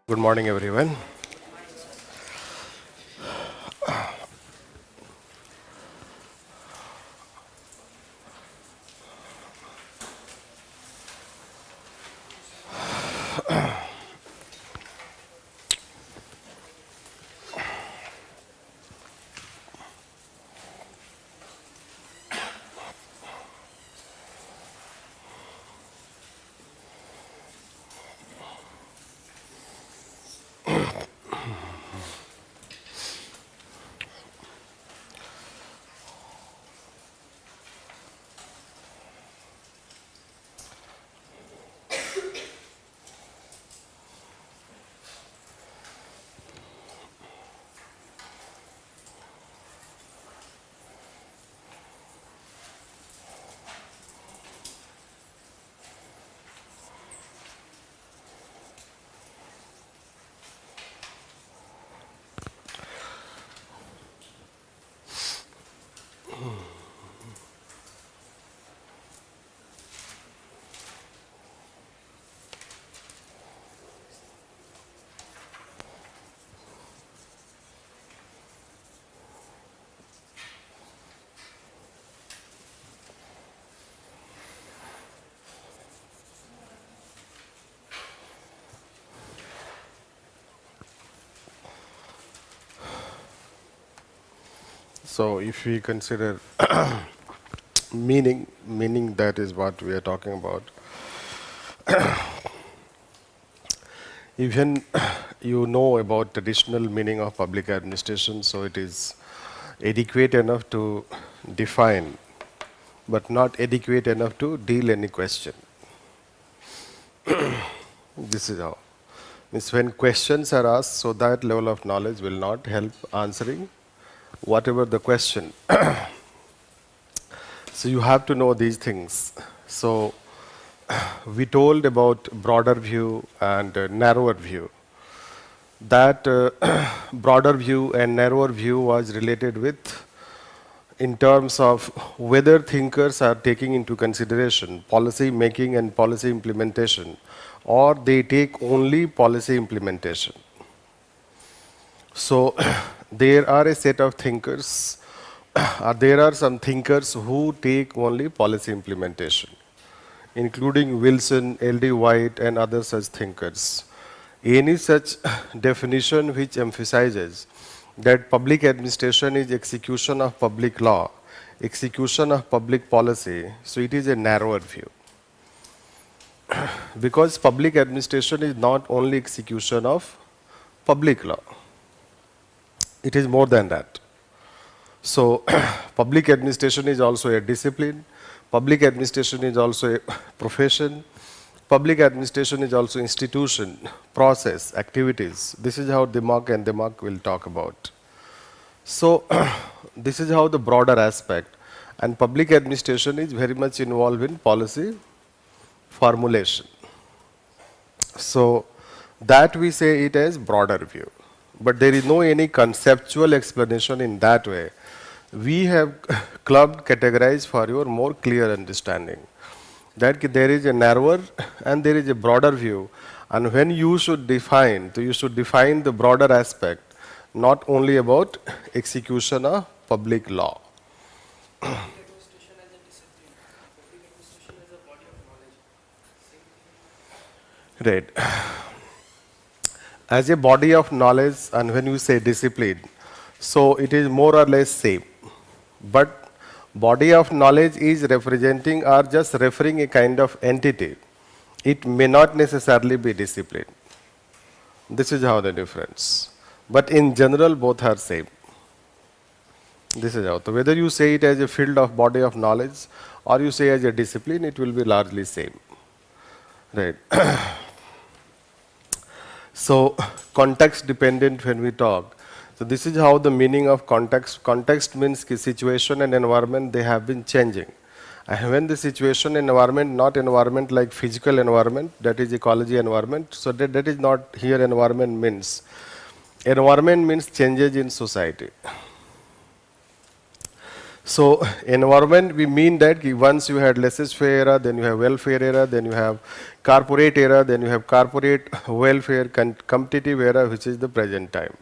Good morning, everyone. So, if we consider meaning that is what we are talking about. Even you know about traditional meaning of public administration, so it is adequate enough to define, but not adequate enough to deal any question. This is how. Means when questions are asked, so that level of knowledge will not help answering whatever the question. So you have to know these things. So we told about broader view and narrower view. That broader view and narrower view was related with in terms of whether thinkers are taking into consideration policy making and policy implementation, or they take only policy implementation. So there are a set of thinkers, there are some thinkers who take only policy implementation, including Wilson, L.D. White, and other such thinkers. Any such definition which emphasizes that public administration is execution of public law, execution of public policy, so it is a narrower view. Because public administration is not only execution of public law, it is more than that. So, public administration is also a discipline, public administration is also a profession, public administration is also institution, process, activities. This is how Dimag and Dimag will talk about. So, this is how the broader aspect, and public administration is very much involved in policy formulation. So, that we say it as broader view, but there is no any conceptual explanation in that way. We have clubbed, categorized for your more clear understanding that there is a narrower and there is a broader view, and when you should define, so you should define the broader aspect, not only about execution of public law. Right. As a body of knowledge, and when you say discipline, so it is more or less same. But body of knowledge is representing or just referring a kind of entity. It may not necessarily be discipline. This is how the difference. But in general, both are same. This is how. So whether you say it as a field of body of knowledge or you say as a discipline, it will be largely same. Right. So context dependent when we talk. So this is how the meaning of context. Context means situation and environment, they have been changing. And when the situation and environment, not environment like physical environment, that is ecology environment. So that is not here environment means. Environment means changes in society. So environment, we mean that once you had laissez-faire era, then you have welfare era, then you have corporate era, then you have corporate welfare competitive era, which is the present time.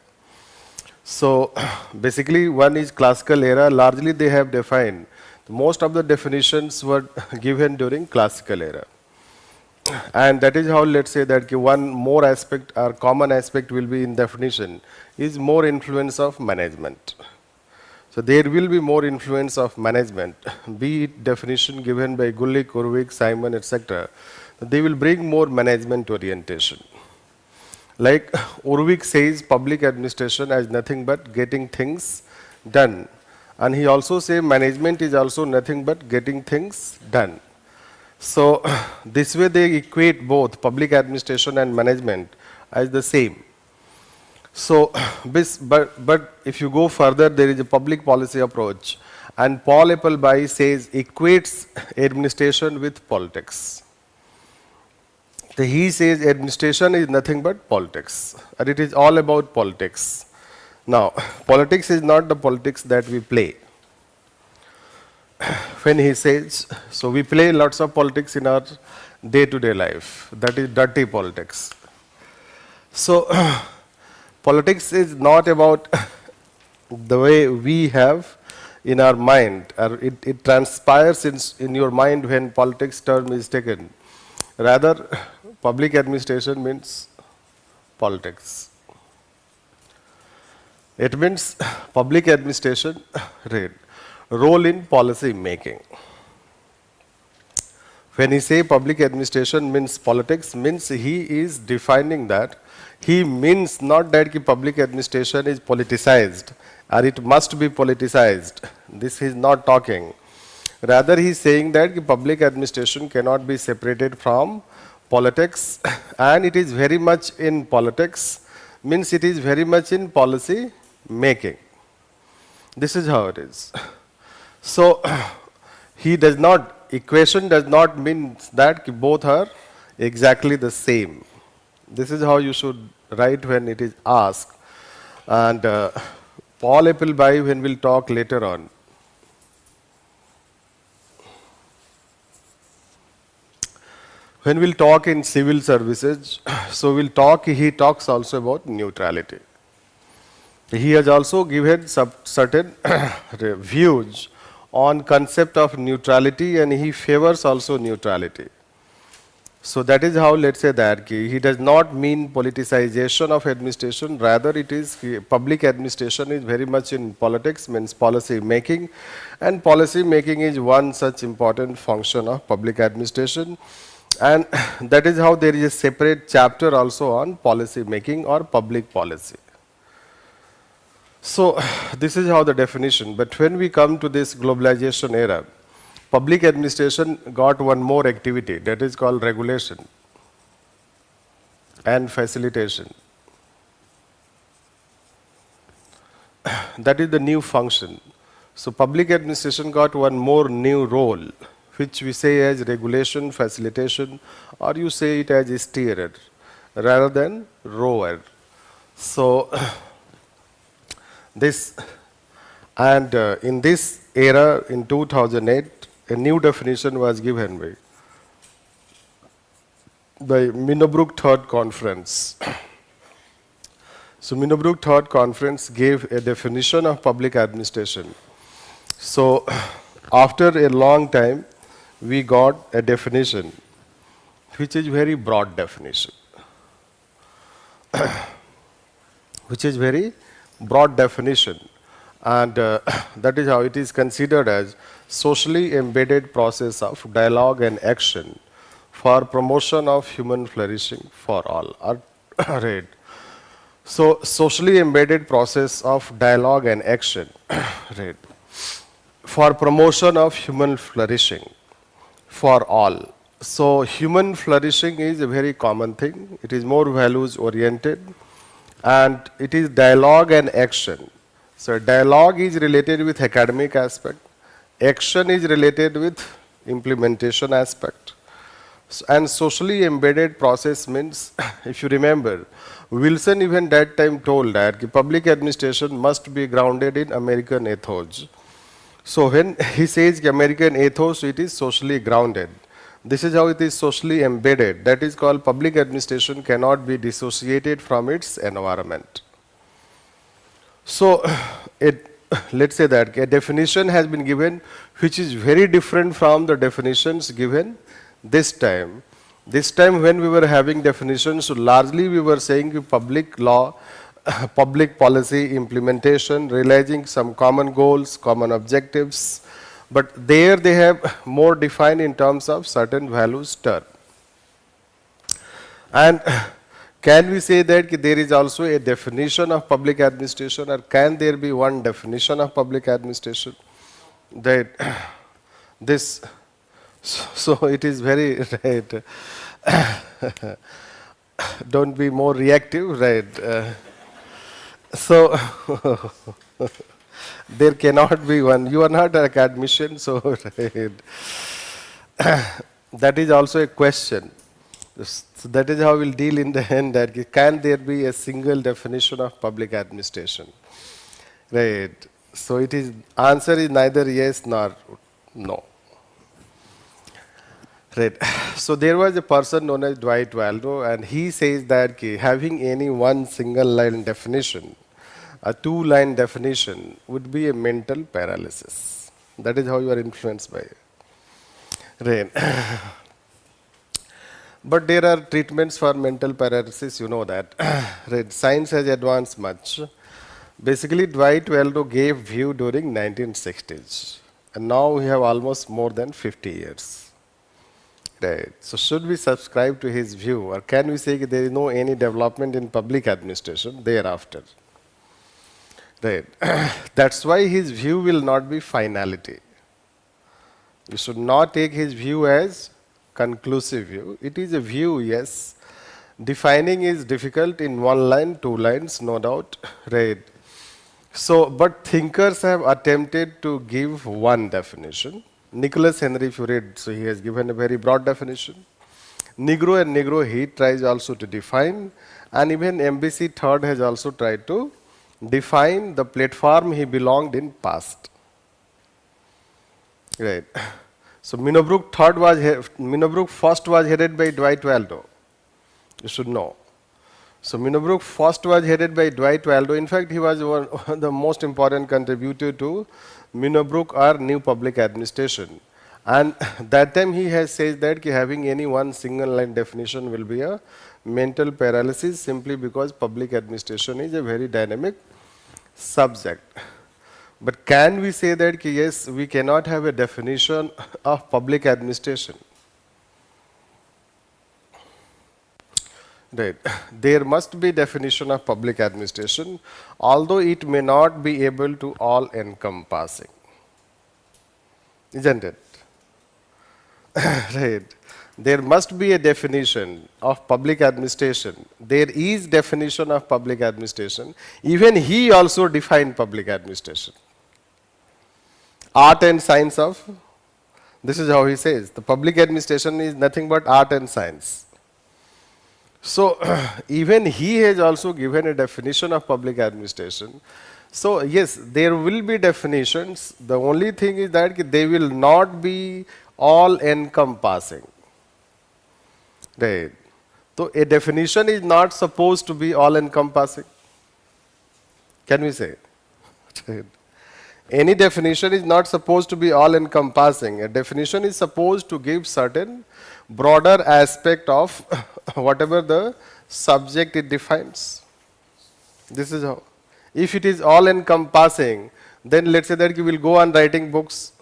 So basically one is classical era, largely they have defined. Most of the definitions were given during classical era. And that is how, let's say that one more aspect or common aspect will be in definition is more influence of management. So there will be more influence of management, be it definition given by Gullik, Urvik, Simon, etc. They will bring more management orientation. Like Urvik says, public administration as nothing but getting things done. And he also says management is also nothing but getting things done. So this way they equate both public administration and management as the same. So, but if you go further, there is a public policy approach. And Paul Appleby says equates administration with politics. So he says administration is nothing but politics, and it is all about politics. Now, politics is not the politics that we play. When he says, so we play lots of politics in our day-to-day life, that is dirty politics. So, politics is not about the way we have in our mind, or it transpires in your mind when politics term is taken. Rather, public administration means politics. It means public administration role in policy making. When he say public administration means politics, means he is defining that. He means not that public administration is politicized or it must be politicized. This he is not talking. Rather, he is saying that public administration cannot be separated from politics, and it is very much in politics, means it is very much in policy making. This is how it is. So, he does not, equation does not mean that both are exactly the same. This is how you should write when it is asked. And Paul Appleby, when we'll talk later on. When we'll talk in civil services, so he talks also about neutrality. He has also given certain views on concept of neutrality, and he favors also neutrality. So that is how, let's say that he does not mean politicization of administration, rather it is public administration is very much in politics, means policy making, and policy making is one such important function of public administration. And that is how there is a separate chapter also on policy making or public policy. So this is how the definition, but when we come to this globalization era, public administration got one more activity, that is called regulation and facilitation. That is the new function. So public administration got one more new role, which we say as regulation, facilitation, or you say it as steerer rather than rower. So this, and in this era in 2008, a new definition was given by Minnebrook Third Conference. So Minnebrook Third Conference gave a definition of public administration. So after a long time, we got a definition, which is very broad definition. Which is very broad definition, and that is how it is considered as socially embedded process of dialogue and action for promotion of human flourishing for all. Right. So socially embedded process of dialogue and action right, for promotion of human flourishing for all. So human flourishing is a very common thing. It is more values oriented, and it is dialogue and action. So dialogue is related with academic aspect, action is related with implementation aspect. And socially embedded process means, if you remember, Wilson even that time told that public administration must be grounded in American ethos. So when he says American ethos, it is socially grounded. This is how it is socially embedded. That is called public administration cannot be dissociated from its environment. So let's say that a definition has been given which is very different from the definitions given this time. This time when we were having definitions, so largely we were saying public law, public policy implementation, realizing some common goals, common objectives, but there they have more defined in terms of certain values term. And can we say that there is also a definition of public administration, or can there be one definition of public administration? That this, so it is very, right, don't be more reactive, right? So there cannot be one. You are not an academician, so right. That is also a question. So that is how we'll deal in the end, that can there be a single definition of public administration? Right. So it is, answer is neither yes nor no. Right. So there was a person known as Dwight Waldo, and he says that having any one single line definition, a two-line definition, would be a mental paralysis. That is how you are influenced by it. Right. But there are treatments for mental paralysis, you know that. Right. Science has advanced much. Basically, Dwight Waldo gave view during 1960s, and now we have almost more than 50 years. Right. So should we subscribe to his view, or can we say there is no any development in public administration thereafter? Right. That's why his view will not be finality. You should not take his view as conclusive view. It is a view, yes. Defining is difficult in one line, two lines, no doubt. Right. So, but thinkers have attempted to give one definition. Nicholas Henry, if you read, so he has given a very broad definition. Negro and Negro, he tries also to define, and even MBC Third has also tried to define the platform he belonged in past. Right. So Minobrook first was headed by Dwight Waldo. You should know. So Minobrook first was headed by Dwight Waldo. In fact, he was one of the most important contributor to Minobrook or New Public Administration. And that time he has said that having any one single line definition will be a mental paralysis, simply because public administration is a very dynamic subject. But can we say that yes, we cannot have a definition of public administration? Right. There must be definition of public administration, although it may not be able to all encompassing. Isn't it? Right. There must be a definition of public administration. There is definition of public administration. Even he also defined public administration. Art and science of, this is how he says, the public administration is nothing but art and science. So even he has also given a definition of public administration. So yes, there will be definitions. The only thing is that they will not be all encompassing. Right. So a definition is not supposed to be all encompassing. Can we say? Right. Any definition is not supposed to be all encompassing. A definition is supposed to give certain broader aspect of whatever the subject it defines. This is how. If it is all encompassing, then let's say that you will go on writing books.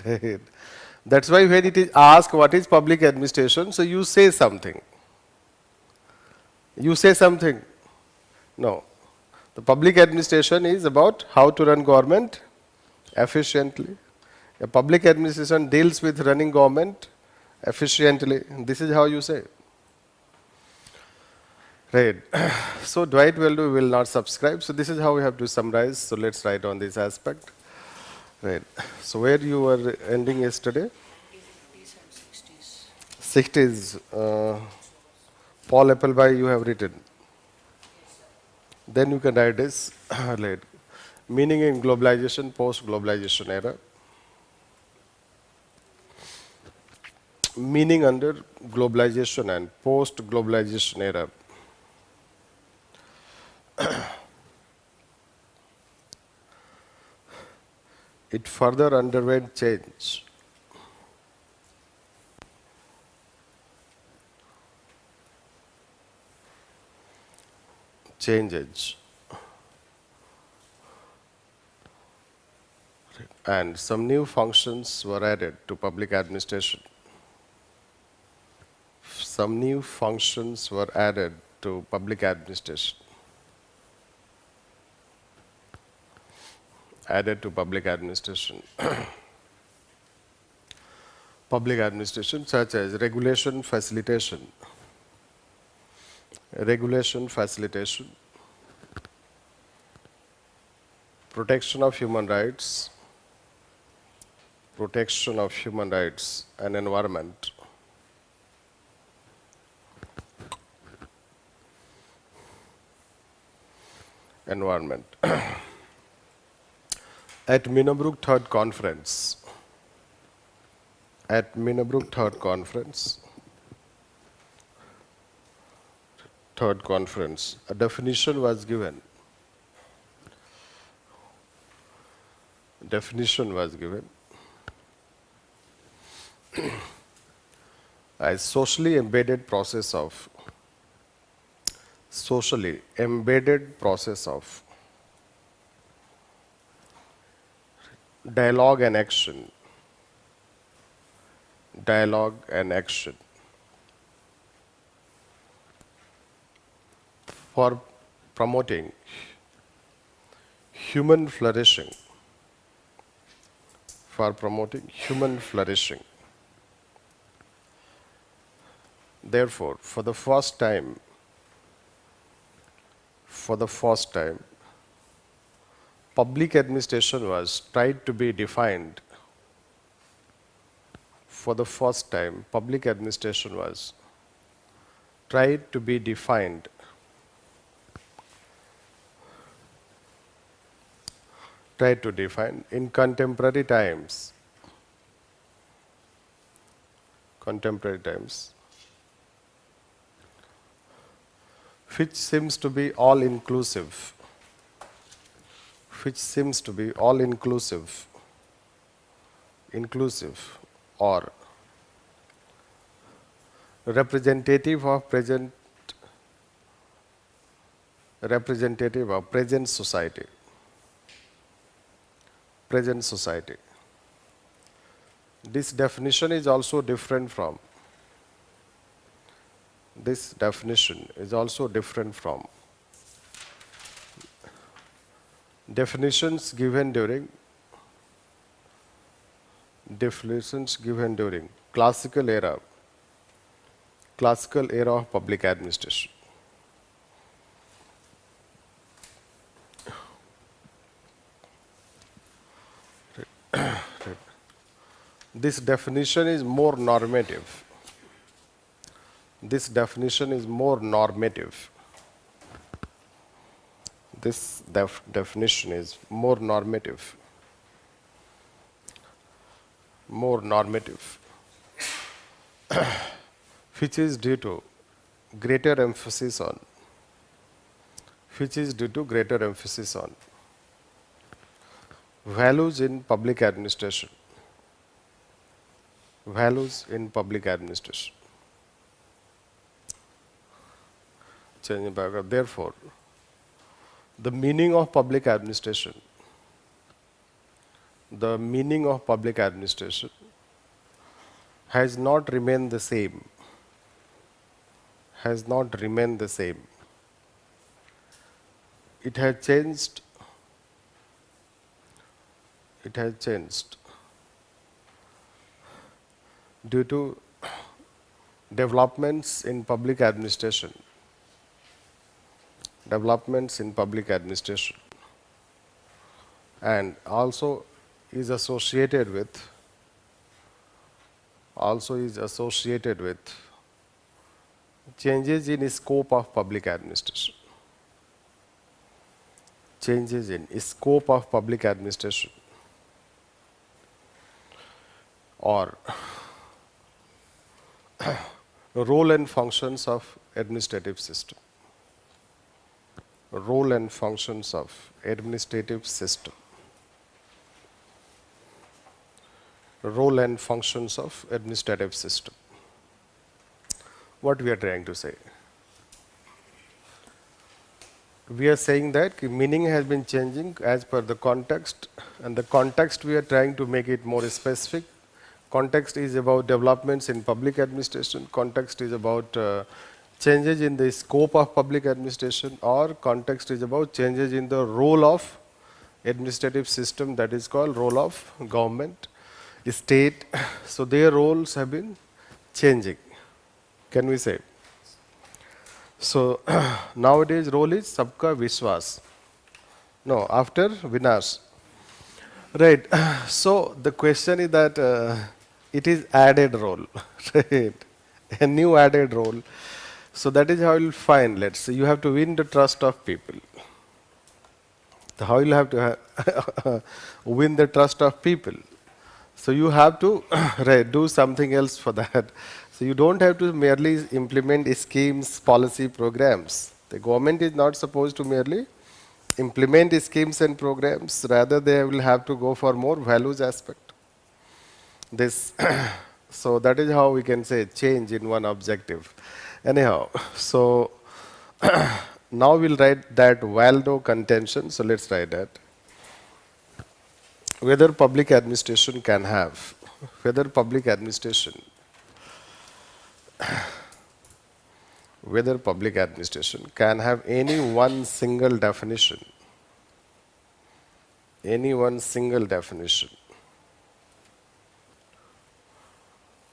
Right. That's why when it is asked what is public administration, so you say something. You say something. No. The public administration is about how to run government efficiently. A public administration deals with running government efficiently. This is how you say. Right. So Dwight Waldo will not subscribe. So this is how we have to summarize. So let's write on this aspect. Right. So where you were ending yesterday? 60s. Paul Appleby you have written. Then you can write this. Right. Meaning in globalization, post-globalization era. Meaning under globalization and post-globalization era. It further underwent change. Changes. And some new functions were added to public administration. Some new functions were added to public administration. Added to public administration. Public administration such as regulation facilitation. Regulation facilitation. Protection of human rights. Protection of human rights and environment. Environment. At Minnebrook Third Conference, a definition was given. Definition was given as socially embedded process of dialogue and action for promoting human flourishing. Therefore, for the first time, public administration was tried to be defined. For the first time, public administration was tried to be defined in contemporary times, which seems to be all inclusive, or representative of present society. This definition is also different from definitions given during classical era of public administration. This definition is more normative. This definition is more normative. Which is due to greater emphasis on values in public administration. Changing background. Therefore, the meaning of public administration has not remained the same. It has changed. Due to developments in public administration. And also is associated with changes in scope of public administration. changes in scope of public administration or role and functions of administrative system. Role and functions of administrative system. Role and functions of administrative system. What we are trying to say? We are saying that meaning has been changing as per the context, and the context we are trying to make it more specific. Context is about developments in public administration. Context is about changes in the scope of public administration, or context is about changes in the role of administrative system, that is called role of government, state. So their roles have been changing. Can we say? So nowadays role is sabka vishwas. No, after Vinash. Right. So the question is that it is added role, right? A new added role. So that is how you'll find. Let's say you have to win the trust of people. How you'll have to win the trust of people. So you have to right, do something else for that. So you don't have to merely implement schemes, policy, programs. The government is not supposed to merely implement schemes and programs. Rather, they will have to go for more values aspect. This, so that is how we can say change in one objective. Anyhow, so now we'll write that Waldo contention. So let's write that. Whether public administration can have, whether public administration can have any one single definition,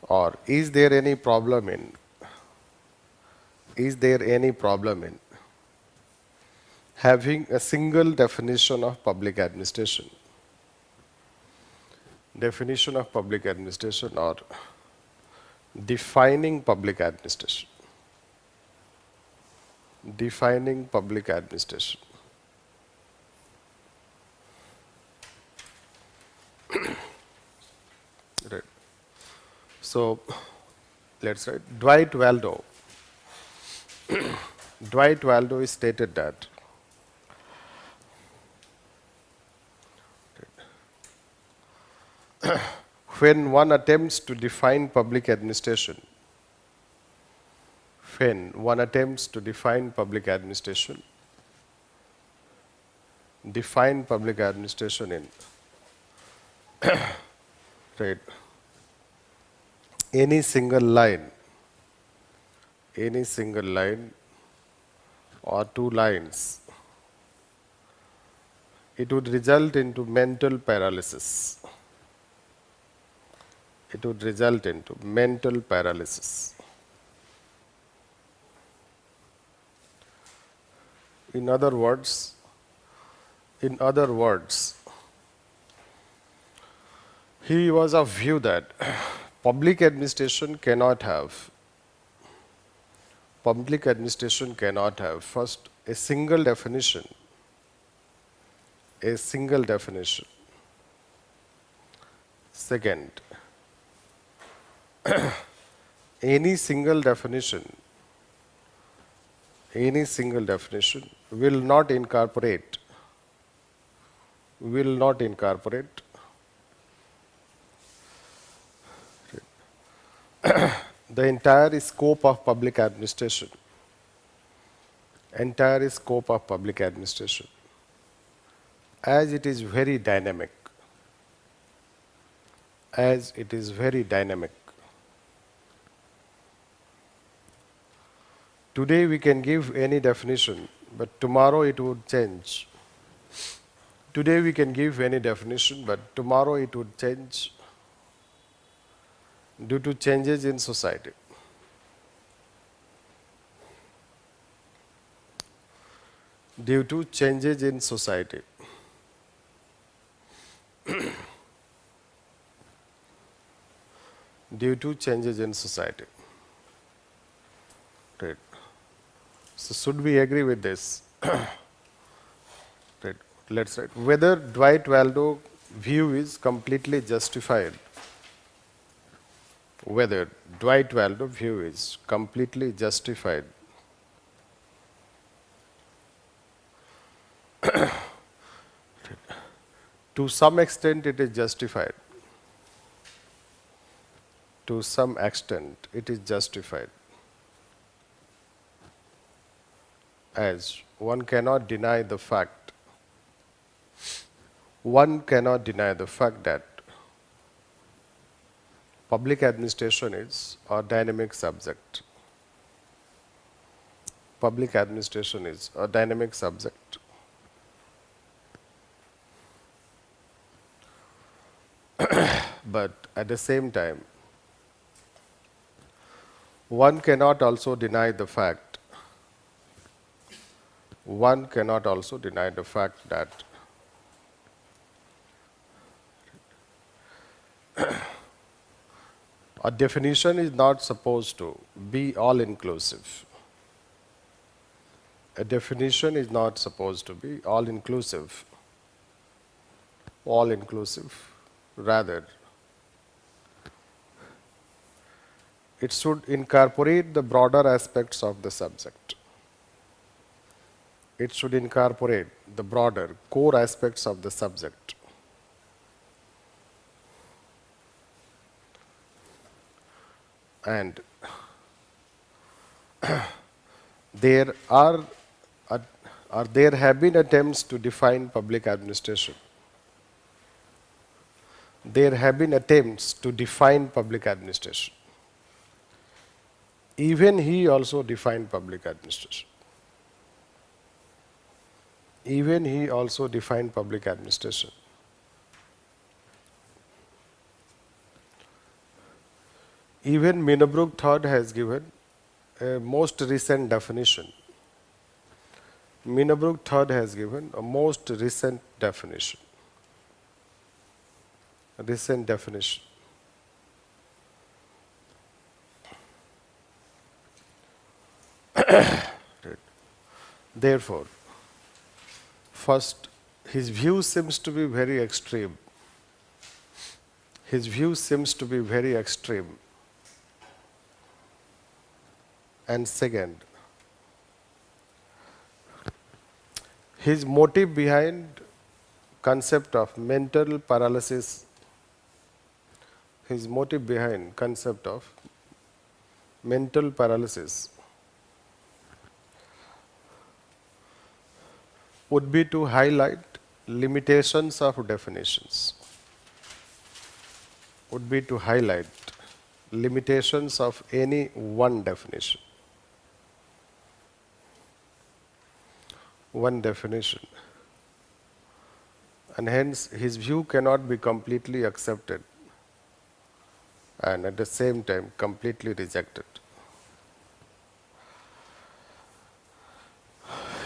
or is there any problem in having a single definition of public administration, or defining public administration. Right. So let's write Dwight Waldo. Dwight Waldo is stated that when one attempts to define public administration, define public administration in right, any single line or two lines, it would result into mental paralysis. In other words, he was of view that public administration cannot have first a single definition. Second, any single definition will not incorporate the entire scope of public administration, as it is very dynamic. Today we can give any definition, but tomorrow it would change. Today we can give any definition, but tomorrow it would change due to changes in society. Due to changes in society. Right. So should we agree with this? Right. let's write whether Dwight Waldo view is completely justified. Whether Dwight Waldo view is completely justified. To some extent, it is justified. To some extent, it is justified. As one cannot deny the fact. One cannot deny the fact that public administration is a dynamic subject. Public administration is a dynamic subject. But at the same time, one cannot also deny the fact. One cannot also deny the fact that a definition is not supposed to be all-inclusive. A definition is not supposed to be all-inclusive. All-inclusive. Rather, it should incorporate the broader aspects of the subject. It should incorporate the broader core aspects of the subject. And there have been attempts to define public administration. There have been attempts to define public administration. Even he also defined public administration. Even he also defined public administration. Even Minnebrooke III has given a most recent definition. Minnebrooke III has given a most recent definition. A recent definition. Therefore, first, his view seems to be very extreme. His view seems to be very extreme. And second, his motive behind concept of mental paralysis, his motive behind concept of mental paralysis would be to highlight limitations of definitions. Would be to highlight limitations of any one definition. One definition. And hence his view cannot be completely accepted and at the same time completely rejected.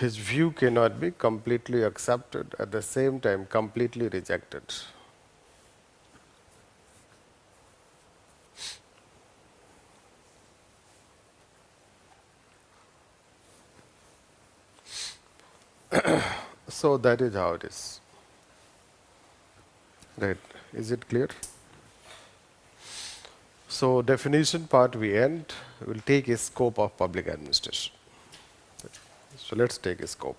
His view cannot be completely accepted, at the same time completely rejected. So that is how it is. Right. Is it clear? So definition part we end. We will take a scope of public administration. So let's take a scope.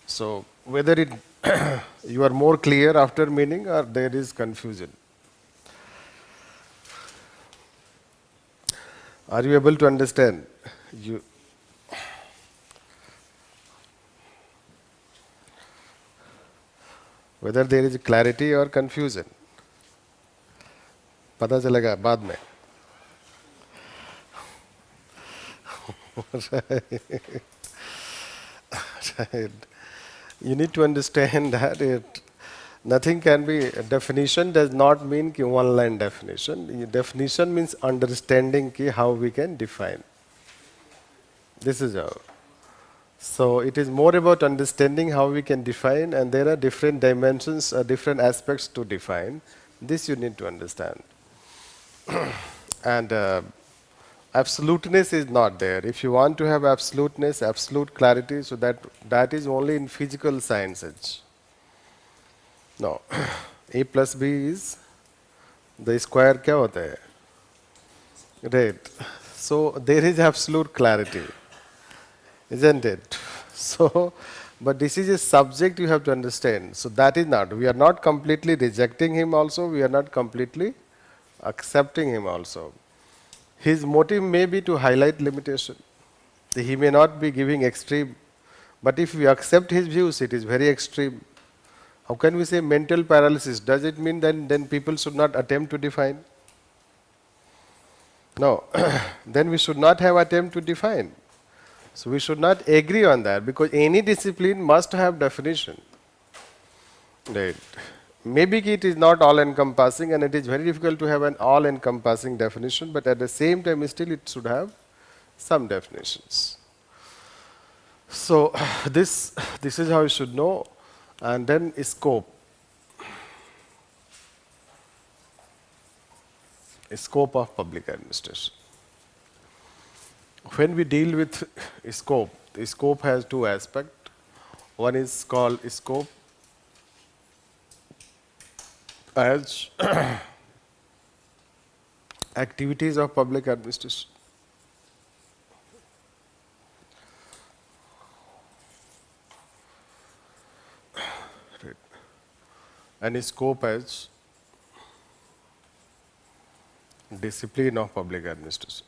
So whether it you are more clear after meaning or there is confusion. Are you able to understand? Whether there is clarity or confusion. पता चलेगा बाद में. Right. You need to understand that nothing can be, definition does not mean ki one line definition. Definition means understanding ki how we can define. This is how. So it is more about understanding how we can define, and there are different dimensions, different aspects to define. This you need to understand. And absoluteness is not there. If you want to have absoluteness, absolute clarity, so that is only in physical sciences. No, a plus b is the square क्या होता है? Right. So there is absolute clarity, isn't it? So, but this is a subject you have to understand. So that is not. We are not completely rejecting him. Also, we are not completely accepting him. Also, his motive may be to highlight limitation. He may not be giving extreme, but if we accept his views, it is very extreme. How can we say mental paralysis? Does it mean then people should not attempt to define? No, then we should not have attempt to define. So we should not agree on that because any discipline must have definition. Right. Maybe it is not all encompassing and it is very difficult to have an all encompassing definition, but at the same time still it should have some definitions. So this is how you should know. And then scope. Scope of public administration. When we deal with scope, the scope has two aspects. One is called scope as activities of public administration. Right. And scope as discipline of public administration.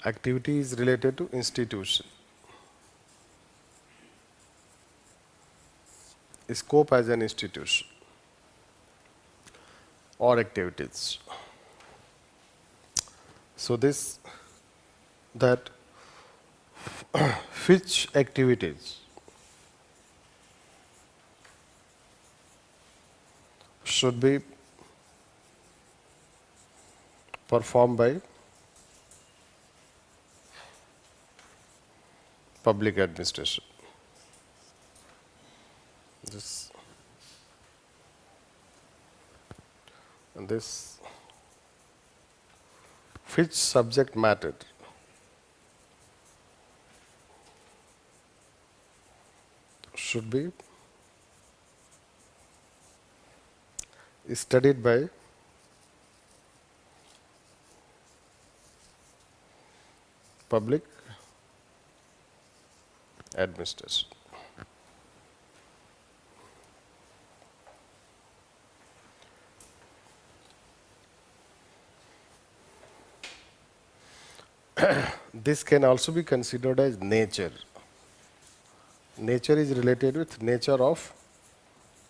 Activity is related to institution. Scope as an institution or activities. So that which activities should be performed by public administration. This which subject matter should be studied by public administration. This can also be considered as nature. Nature is related with nature of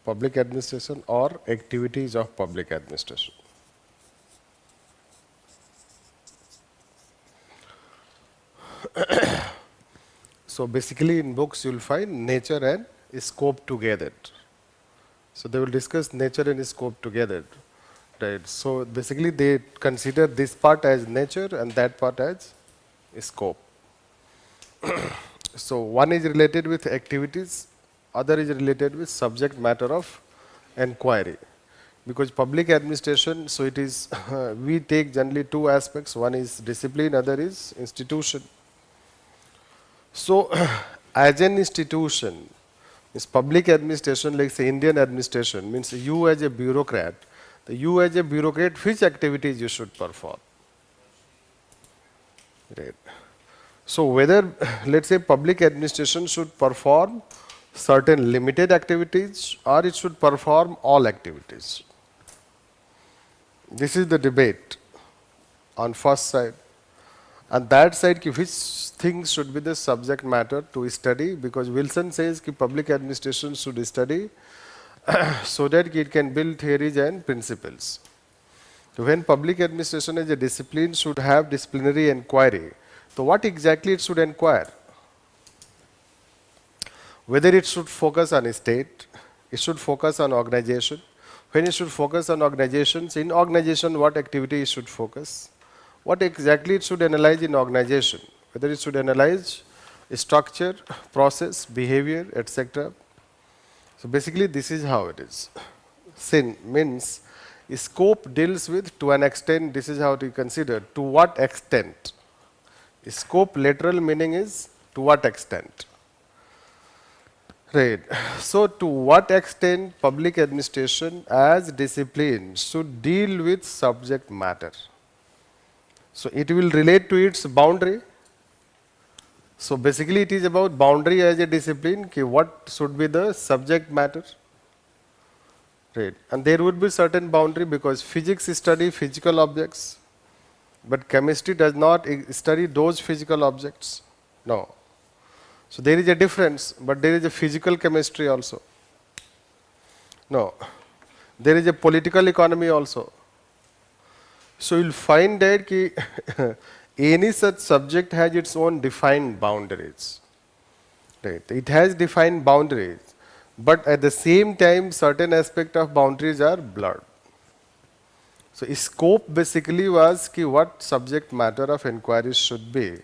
public administration or activities of public administration. So basically in books you will find nature and scope together. So they will discuss nature and scope together. Right. So basically they consider this part as nature and that part as scope. So one is related with activities, other is related with subject matter of inquiry. Because public administration, so it is, we take generally two aspects, one is discipline, other is institution. So as an institution, is public administration, like say Indian administration, means you as a bureaucrat, which activities you should perform? Right. So whether, let's say public administration should perform certain limited activities or it should perform all activities. This is the debate on first side. And that side, which things should be the subject matter to study, because Wilson says that public administration should study so that it can build theories and principles. So when public administration as a discipline should have disciplinary inquiry, so what exactly it should inquire? Whether it should focus on a state, it should focus on organization. When it should focus on organizations, in organization what activity it should focus? What exactly it should analyze in organization? Whether it should analyze structure, process, behavior, etc. So basically this is how it is. Sin means Scope deals with to an extent, this is how to consider, to what extent. Scope literal meaning is to what extent. Right. So, to what extent public administration as discipline should deal with subject matter? So, it will relate to its boundary. So, basically, it is about boundary as a discipline. Okay, what should be the subject matter? Right. And there would be certain boundary because physics study physical objects, but chemistry does not study those physical objects. No. So, there is a difference, but there is a physical chemistry also. No. There is a political economy also. So you'll find that ki any such subject has its own defined boundaries. Right? It has defined boundaries, but at the same time, certain aspect of boundaries are blurred. So scope basically was ki what subject matter of inquiry should be,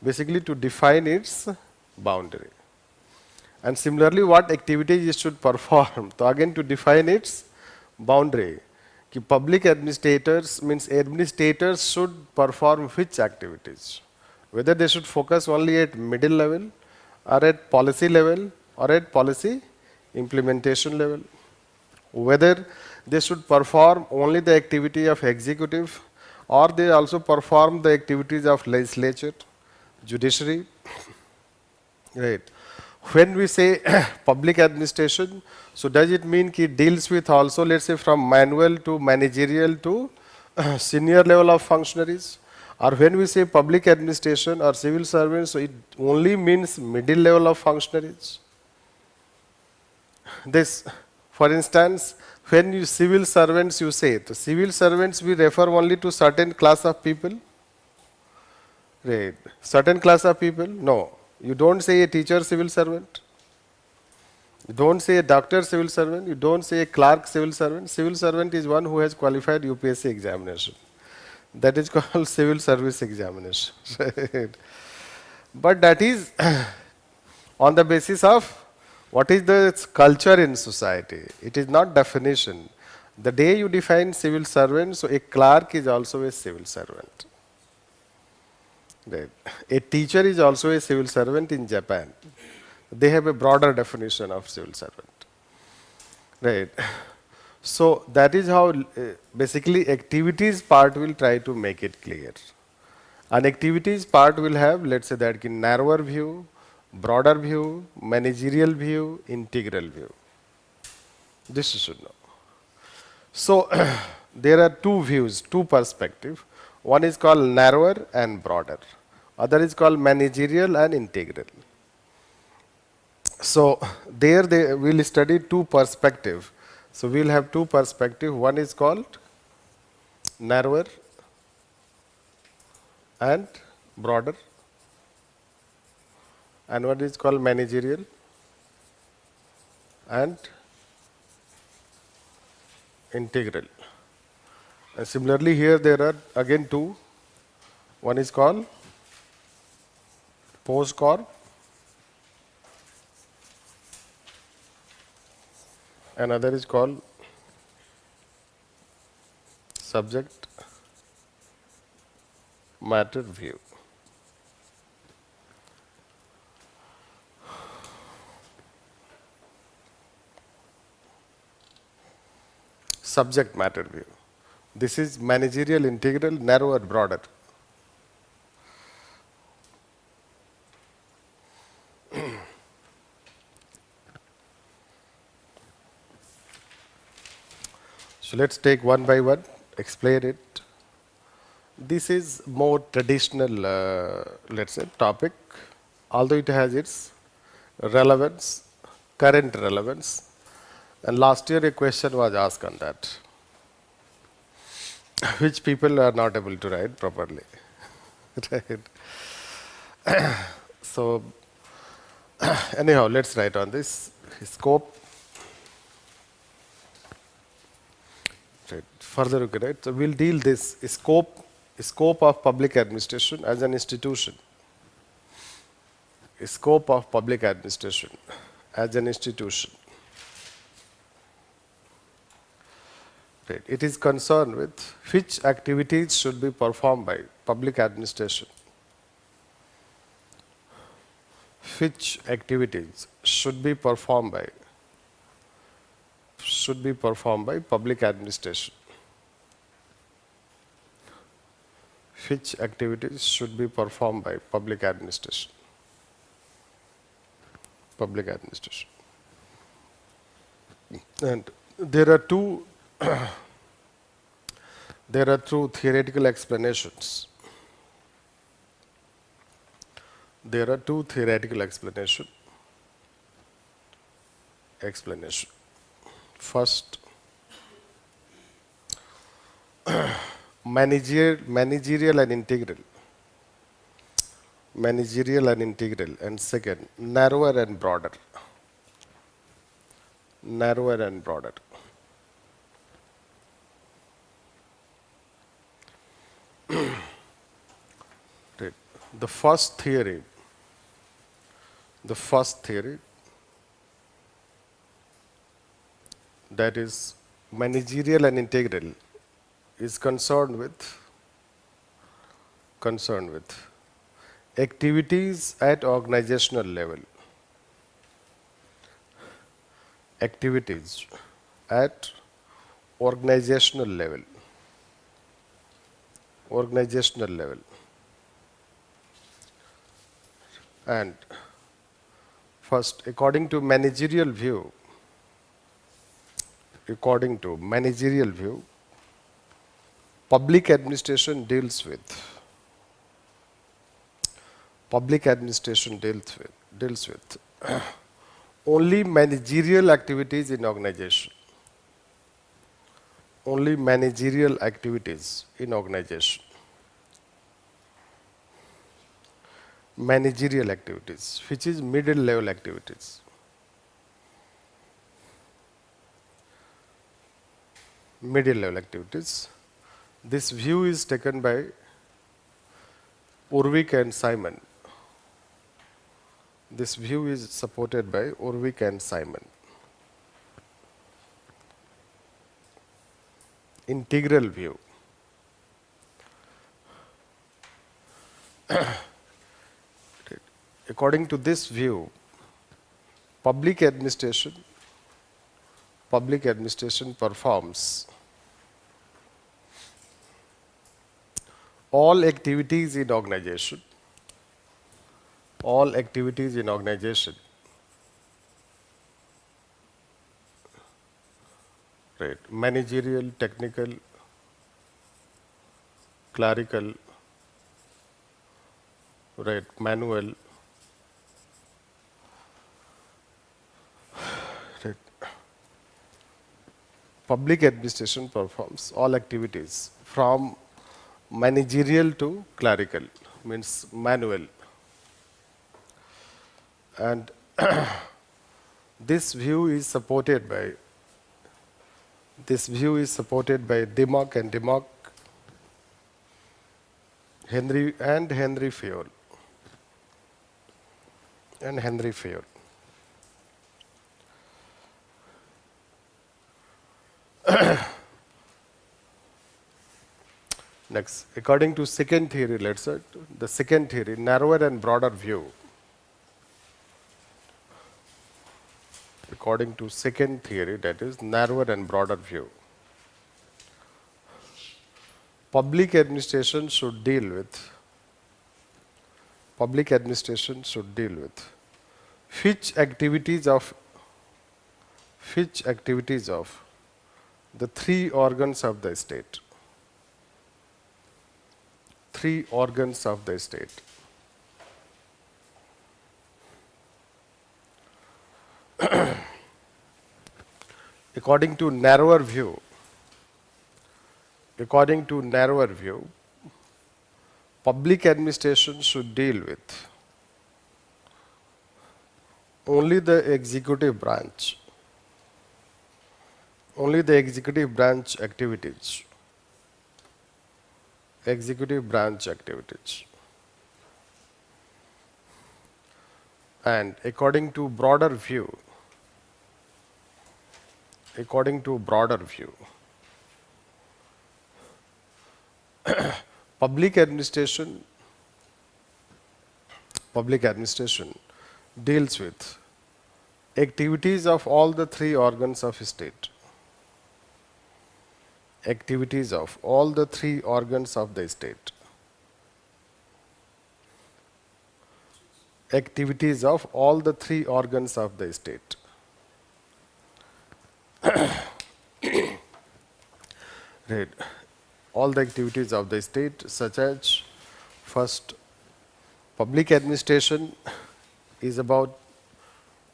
basically to define its boundary. And similarly, what activities it should perform. So again, to define its boundary. Ki public administrators means administrators should perform which activities. Whether they should focus only at middle level, or at policy level, or at policy implementation level. Whether they should perform only the activity of executive, or they also perform the activities of legislature, judiciary. Right. When we say public administration, so does it mean it deals with also, let's say, from manual to managerial to senior level of functionaries? Or when we say public administration or civil servants, so it only means middle level of functionaries? This, for instance, when you civil servants you say, the civil servants we refer only to certain class of people? Right. Certain class of people? No. You don't say a teacher civil servant. You don't say a doctor civil servant. You don't say a clerk civil servant. Civil servant is one who has qualified UPSC examination. That is called civil service examination. Right. But that is on the basis of what is the culture in society. It is not definition. The day you define civil servant, so a clerk is also a civil servant. Right. A teacher is also a civil servant in Japan. They have a broader definition of civil servant. Right. So that is how basically activities part will try to make it clear. And activities part will have, let's say that narrower view, broader view, managerial view, integral view. This you should know. So there are two views, two perspectives. One is called narrower and broader. Other is called managerial and integral. So there they will study two perspectives. So we will have two perspectives. One is called narrower and broader, and one is called managerial and integral. And similarly here there are again two. One is called post-corp another is called subject matter view. Subject matter view. This is managerial, integral, narrower, broader. So let's take one by one, explain it. This is more traditional, let's say, topic, although it has its relevance, current relevance. And last year a question was asked on that, which people are not able to write properly. Right. So anyhow, let's write on this scope. Right. Further, you can write. So we'll deal this scope of public administration as an institution. Scope of public administration as an institution. Right. It is concerned with which activities should be performed by public administration. Which activities should be performed by public administration. Which activities should be performed by public administration. Public administration. And there are two theoretical explanations. There are two theoretical explanation. First, managerial and integral. Managerial and integral. And second, narrower and broader. Narrower and broader. Right. The first theory that is managerial and integral is concerned with activities at organizational level. Activities at organizational level. And first, according to managerial view, public administration deals with only managerial activities in organization. Only managerial activities in organization. Managerial activities, which is middle level activities. Middle level activities. This view is taken by Urwick and Simon. This view is supported by Urwick and Simon. Integral view. According to this view, public administration performs all activities in organization. Right. Managerial, technical, clerical, right, manual. Right. Public administration performs all activities from managerial to clerical, means manual. And this view is supported by Dimmock and Dimmock, Henry Fayol. Next, according to second theory, let's say the second theory, narrower and broader view. According to second theory, that is narrower and broader view. Public administration should deal with which activities of the three organs of the state. According to narrower view, public administration should deal with only the executive branch activities. And according to broader view, public administration deals with activities of all the three organs of state. Activities of all the three organs of the state. Activities of all the three organs of the state. Right. All the activities of the state, such as first, public administration is about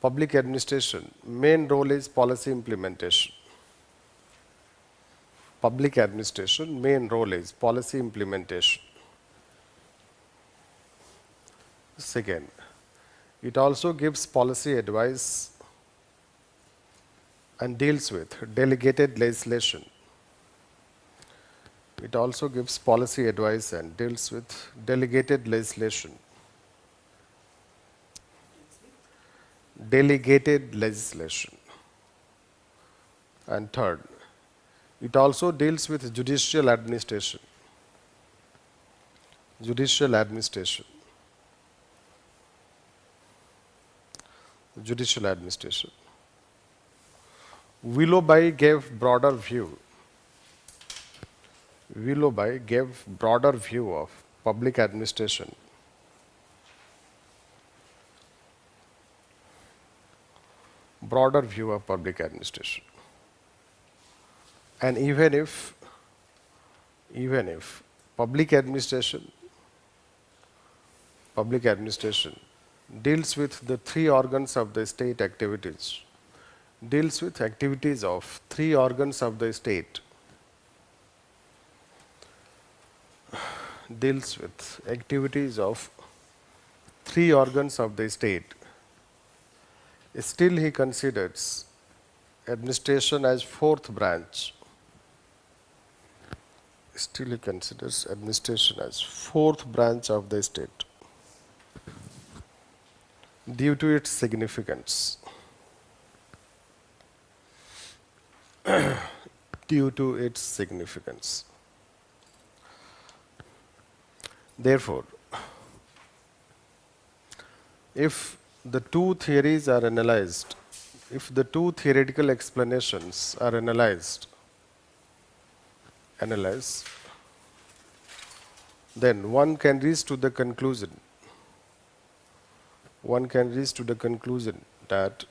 public administration. Main role is policy implementation. Public administration, main role is policy implementation. Second, it also gives policy advice and deals with delegated legislation. It also gives policy advice and deals with delegated legislation. Delegated legislation. And third, it also deals with judicial administration. Judicial administration. Judicial administration. Willoughby gave broader view. Willoughby gave broader view of public administration. Broader view of public administration. And even if public administration deals with the three organs of the state activities, deals with activities of three organs of the state, deals with activities of three organs of the state, still he considers administration as fourth branch. Still he considers administration as fourth branch of the state due to its significance. Due to its significance. Therefore, if the two theories are analyzed, if the two theoretical explanations are analyzed, then one can reach to the conclusion that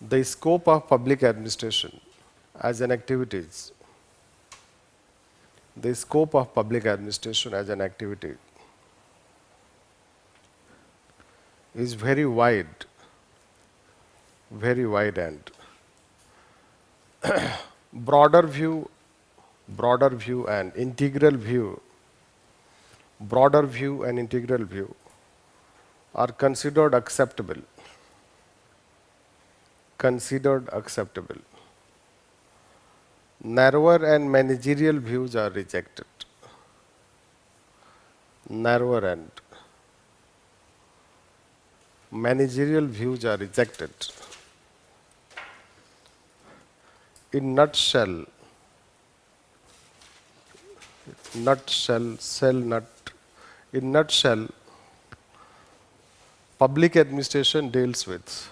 the scope of public administration as an activity is very wide and broader view and integral view are considered acceptable. Narrower and managerial views are rejected. Narrower and managerial views are rejected. In nutshell, public administration deals with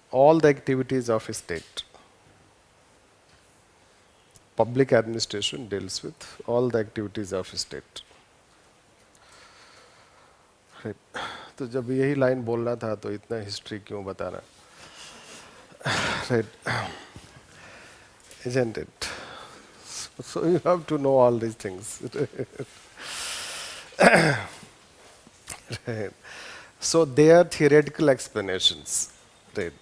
all the activities of a state. Public administration deals with all the activities of a state. Right. तो जब यही line बोलना था तो इतना history क्यों बताना? Right. Isn't it? So you have to know all these things. Right. So they are theoretical explanations. Right.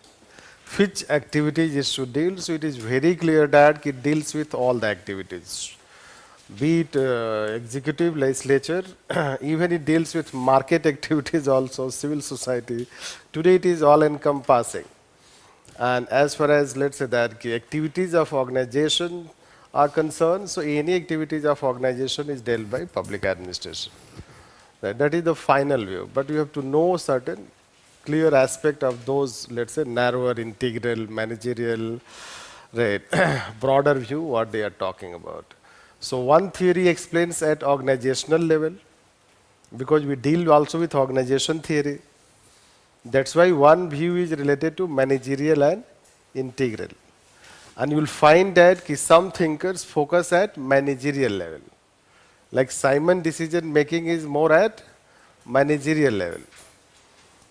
Which activities it should deal? So it is very clear that it deals with all the activities. Be it executive, legislature, even it deals with market activities also, civil society. Today it is all encompassing. And as far as, let's say that activities of organization are concerned, so any activities of organization is dealt by public administration. Right? That is the final view. But you have to know certain clear aspect of those, let's say, narrower, integral, managerial, Right. Broader view, what they are talking about. So one theory explains at organizational level, because we deal also with organization theory. That's why one view is related to managerial and integral. And you will find that some thinkers focus at managerial level. Like Simon, decision making is more at managerial level.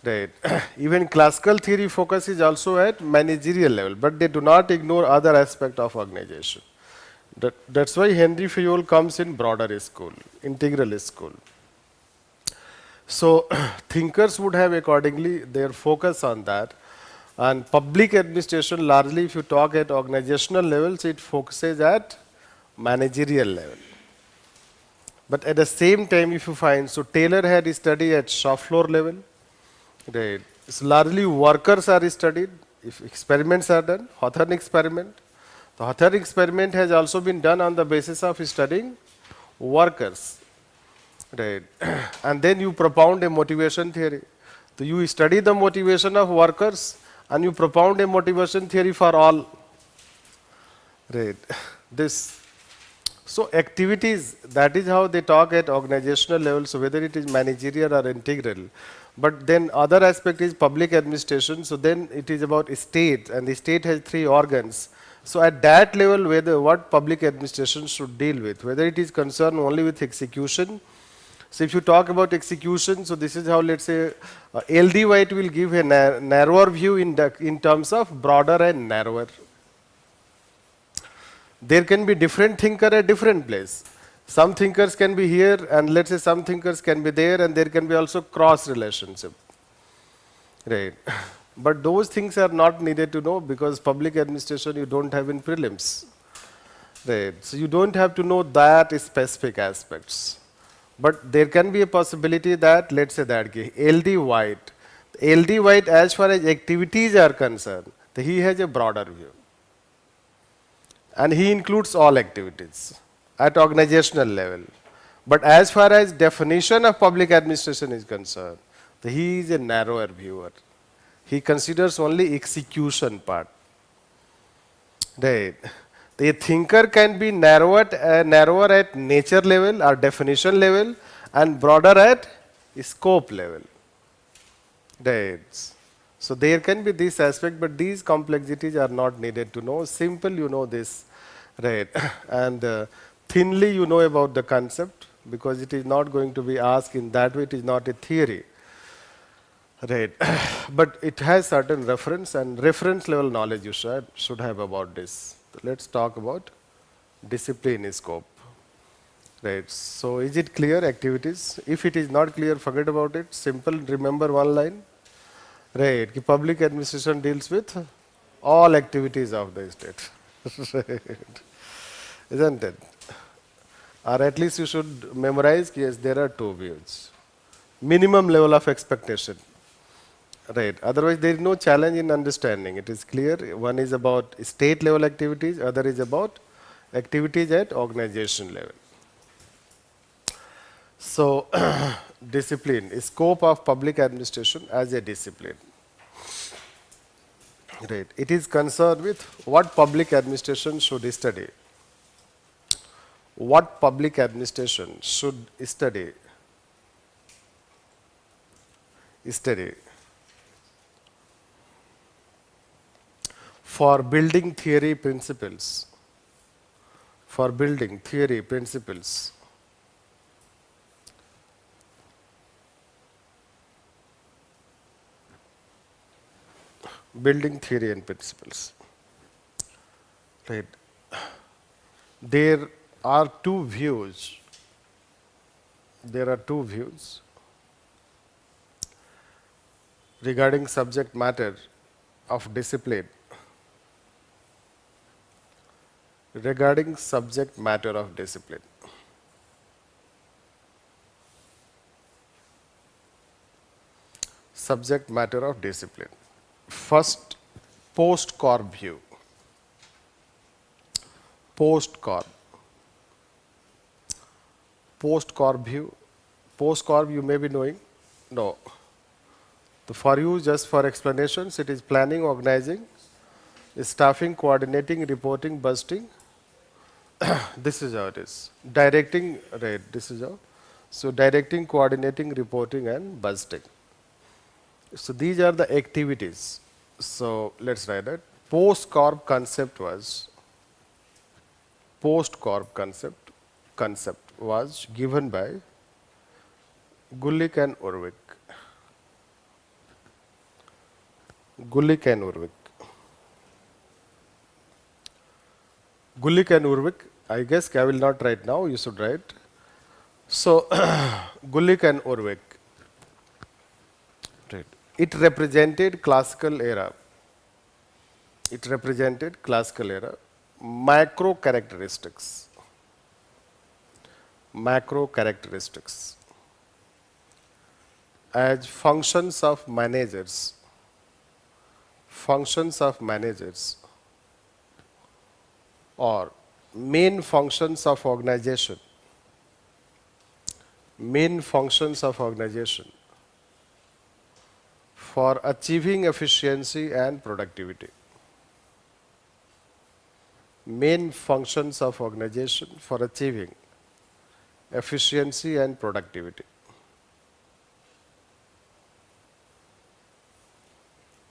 Right. Even classical theory focus is also at managerial level, but they do not ignore other aspect of organization. That's why Henry Fayol comes in broader school, integral school. So thinkers would have accordingly their focus on that. And public administration, largely if you talk at organizational levels, it focuses at managerial level. But at the same time, if you find, so Taylor had studied at shop floor level, right? So largely workers are studied, if experiments are done, Hawthorne experiment. The Hawthorne experiment has also been done on the basis of studying workers, right? And then you propound a motivation theory. So you study the motivation of workers and you propound a motivation theory for all, right? This. So activities, that is how they talk at organizational level, so whether it is managerial or integral. But then other aspect is public administration, so then it is about state, and the state has 3 organs. So at that level, whether what public administration should deal with, whether it is concerned only with execution. So if you talk about execution, so this is how, let's say, LD White will give a narrower view in terms of broader and narrower. There can be different thinker at different place. Some thinkers can be here, and let's say some thinkers can be there, and there can be also cross relationship, right? But those things are not needed to know, because public administration you don't have in prelims, right? So you don't have to know that specific aspects. But there can be a possibility that, let's say that LD White, as far as activities are concerned, he has a broader view. And he includes all activities at organizational level. But as far as definition of public administration is concerned, he is a narrower viewer. He considers only execution part. Right. The thinker can be narrower at nature level or definition level, and broader at scope level. Right. So there can be this aspect, but these complexities are not needed to know. Simple, you know this, right? And thinly you know about the concept, because it is not going to be asked in that way. It is not a theory, right? But it has certain reference, and reference level knowledge you should have about this. So let's talk about discipline scope, right? So is it clear, activities? If it is not clear, forget about it. Simple, remember one line. Right, public administration deals with all activities of the state. Right. Isn't it? Or at least you should memorize, yes, there are 2 views. Minimum level of expectation. Right, otherwise there is no challenge in understanding. It is clear. One is about state level activities, other is about activities at organization level. So, discipline, scope of public administration as a discipline. Right. It is concerned with what public administration should study. What public administration should study? For building theory principles. For building theory principles. Building theory and principles. Right. There are 2 views. There are 2 views regarding subject matter of discipline. Regarding subject matter of discipline. Subject matter of discipline. First, post-corp view. Post-corp. Post-corp view. Post-corp you may be knowing. No. So for you, just for explanations, it is planning, organizing, staffing, coordinating, reporting, busting. This is how it is. Directing, right, this is how. So directing, coordinating, reporting, and busting. So these are the activities. So let's write that. Post-corp concept was concept was given by Gulick and Urwick. Gulick and Urwick. Gulick and Urwick. I guess I will not write now. You should write. So Gulick and Urwick. Right. It represented classical era. It represented classical era. Macro characteristics. Macro characteristics as functions of managers or main functions of organization for achieving efficiency and productivity. Main functions of organization for achieving efficiency and productivity.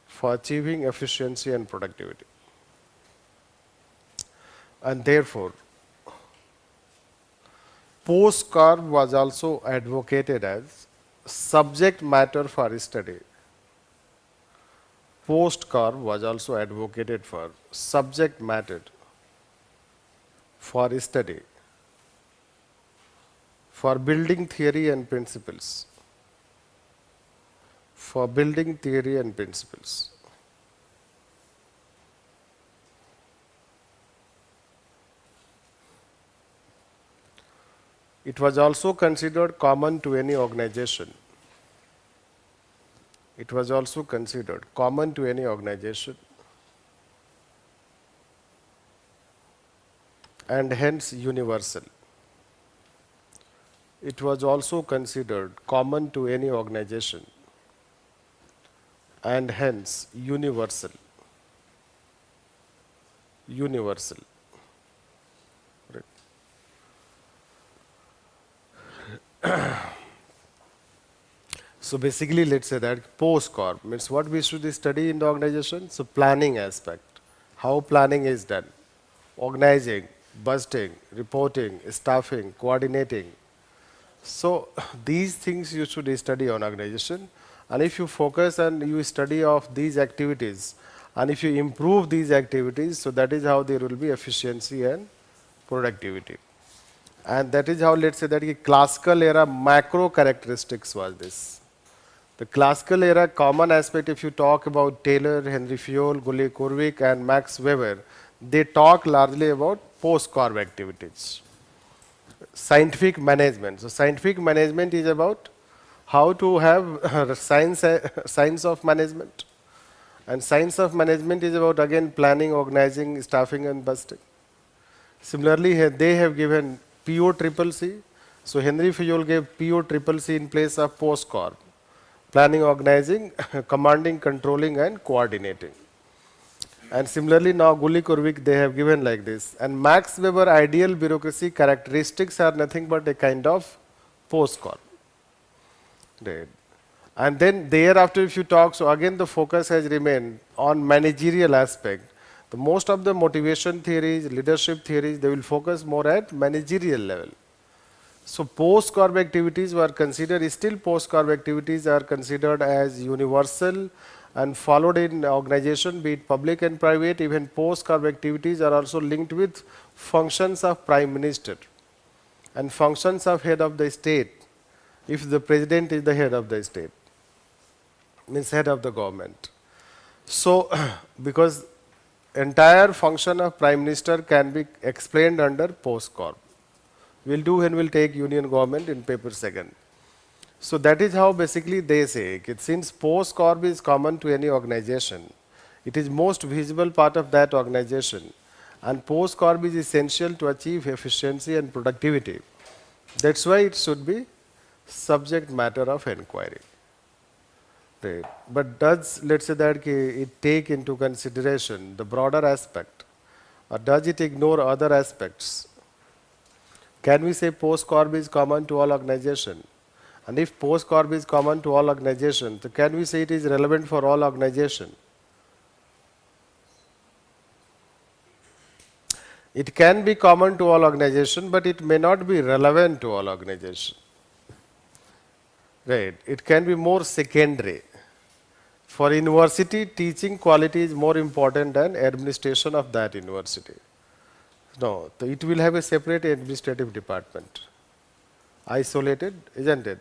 For achieving efficiency and productivity. And therefore, post-corp was also advocated as subject matter for study. Post-corp was also advocated for subject matter for study, for building theory and principles. For building theory and principles. It was also considered common to any organization. It was also considered common to any organization and hence universal. It was also considered common to any organization and hence universal. Universal. Right. So basically, let's say that post-corp means what we should study in the organization. So planning aspect, how planning is done, organizing, budgeting, reporting, staffing, coordinating. So these things you should study on organization, and if you focus and you study of these activities, and if you improve these activities, so that is how there will be efficiency and productivity. And that is how, let's say that the classical era macro characteristics was this. The classical era common aspect, if you talk about Taylor, Henry Fayol, Gulick Urwick, and Max Weber, they talk largely about post-corp activities. Scientific management. So scientific management is about how to have science of management. And science of management is about, again, planning, organizing, staffing, and busting. Similarly, they have given PO CCC. So Henry Fayol gave PO CCC in place of post-corp. Planning, organizing, commanding, controlling, and coordinating. And similarly, now Gulick Urwick, they have given like this. And Max Weber ideal bureaucracy characteristics are nothing but a kind of post-corp. Right. And then thereafter, if you talk, so again the focus has remained on managerial aspect. The most of the motivation theories, leadership theories, they will focus more at managerial level. So post-corp activities were considered, still post-corp activities are considered as universal and followed in organization, be it public and private. Even post-corp activities are also linked with functions of prime minister and functions of head of the state, if the president is the head of the state, means head of the government. So because entire function of prime minister can be explained under post-corp. We'll do when we'll take union government in paper second. So that is how basically they say it. Since post-corp is common to any organization, it is most visible part of that organization, and post-corp is essential to achieve efficiency and productivity. That's why it should be subject matter of inquiry. Right. But does, let's say that it take into consideration the broader aspect, or does it ignore other aspects? Can we say post-corp is common to all organizations? And if post-corp is common to all organizations, then can we say it is relevant for all organizations? It can be common to all organizations, but it may not be relevant to all organizations. Right. It can be more secondary. For university, teaching quality is more important than administration of that university. No, it will have a separate administrative department. Isolated, isn't it?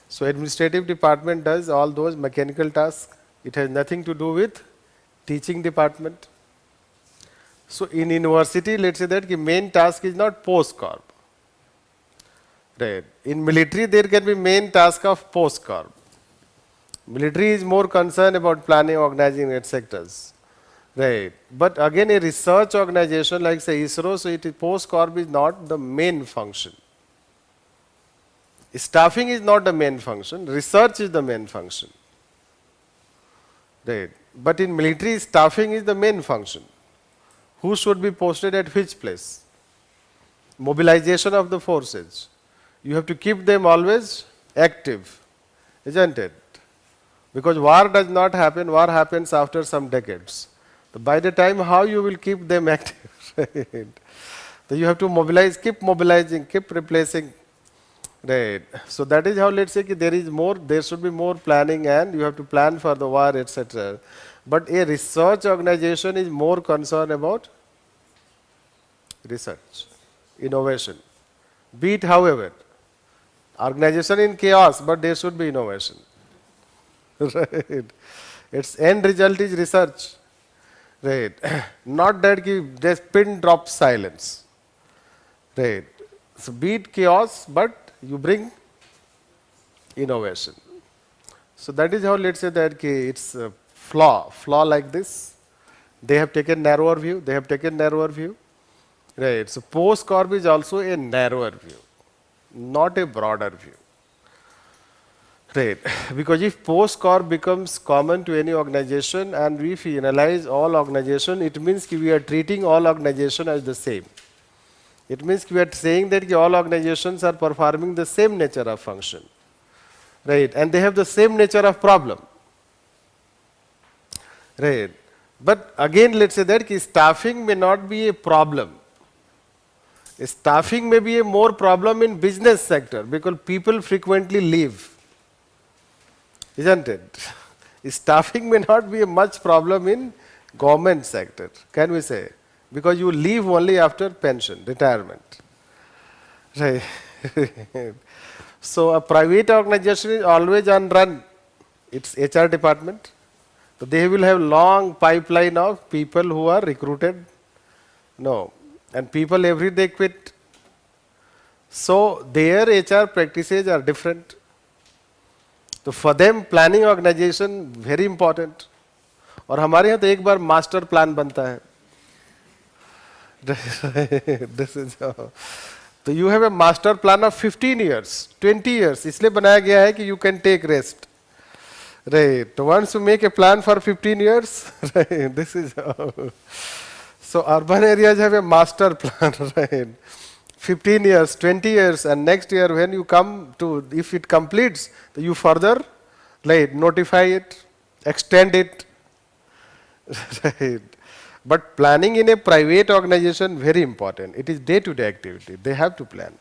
So administrative department does all those mechanical tasks. It has nothing to do with teaching department. So in university, let's say that the main task is not post-corp. Right. In military, there can be main task of post-corp. Military is more concerned about planning, organizing, etc. Right. But again, a research organization like say ISRO, so post-corp is not the main function. Staffing is not the main function, research is the main function. Right. But in military, staffing is the main function. Who should be posted at which place? Mobilization of the forces. You have to keep them always active, isn't it? Because war does not happen, war happens after some decades. So by the time, how you will keep them active? Right? So you have to mobilize, keep mobilizing, keep replacing. Right. So that is how, let's say, there should be more planning, and you have to plan for the war, etc. But a research organization is more concerned about research, innovation. Be it however, organization in chaos, but there should be innovation. Right. Its end result is research. Right. Not that just pin drop silence. Right. So be it chaos, but you bring innovation. So that is how, let's say that it's a flaw like this. They have taken narrower view. Right. So post-corp is also a narrower view, not a broader view. Right. Because if post-corp becomes common to any organization, and if we analyze all organization, it means we are treating all organization as the same. It means we are saying that all organizations are performing the same nature of function. Right. And they have the same nature of problem. Right. But again, let's say that staffing may not be a problem. Staffing may be a more problem in business sector because people frequently leave. Isn't it? Staffing may not be a much problem in government sector, can we say? Because you leave only after pension, retirement. Right. So a private organization is always on run. It's HR department. So they will have long pipeline of people who are recruited. No. And people every day quit. So their HR practices are different. तो for them planning organisation very important. और हमारे यहाँ तो एक बार master plan बनता है. This is तो you have a master plan of 15 years, 20 years. इसलिए बनाया गया है कि you can take rest. Right. Once you make a plan for 15 years, this is so urban areas have a master plan, right? 15 years, 20 years, and next year when you come to, if it completes, you further, right, notify it, extend it, right? But planning in a private organization, very important. It is day-to-day activity. They have to plan,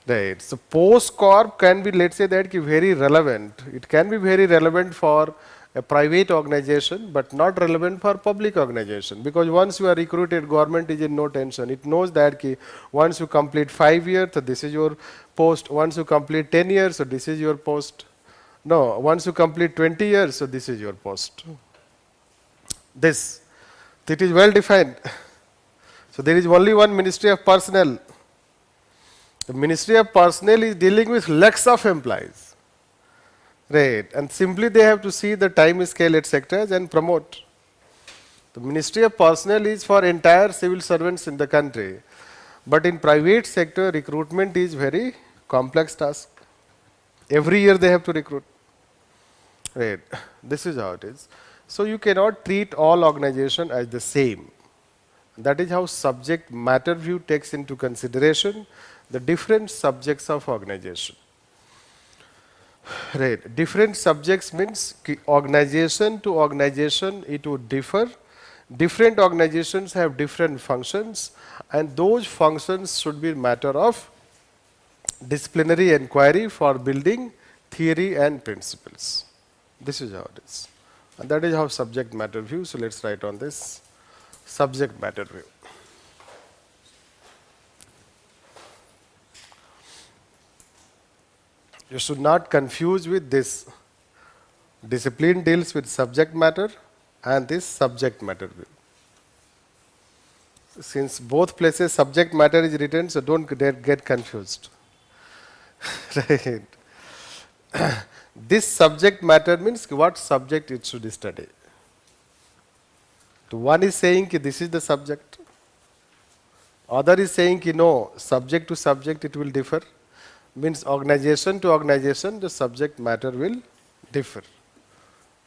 right? So post-corp can be, let's say that, very relevant. It can be very relevant for a private organization, but not relevant for public organization, because once you are recruited, government is in no tension. It knows that once you complete 5 years, so this is your post. Once you complete 10 years, so this is your post. No, once you complete 20 years, so this is your post. This, it is well defined. So there is only one Ministry of Personnel. The Ministry of Personnel is dealing with lakhs of employees. Right, and simply they have to see the time scale, etc., and promote. The Ministry of Personnel is for entire civil servants in the country, but in private sector, recruitment is very complex task. Every year they have to recruit. Right. This is how it is. So you cannot treat all organization as the same. That is how subject matter view takes into consideration the different subjects of organization. Right. Different subjects means organization to organization it would differ. Different organizations have different functions, and those functions should be matter of disciplinary inquiry for building theory and principles. This is how it is. And that is how subject matter view. So let's write on this subject matter view. You should not confuse with this. Discipline deals with subject matter and this subject matter view. Since both places subject matter is written, so don't get confused. Right. This subject matter means what subject it should study. So one is saying that this is the subject. Other is saying that no, subject to subject it will differ. Means organization to organization the subject matter will differ.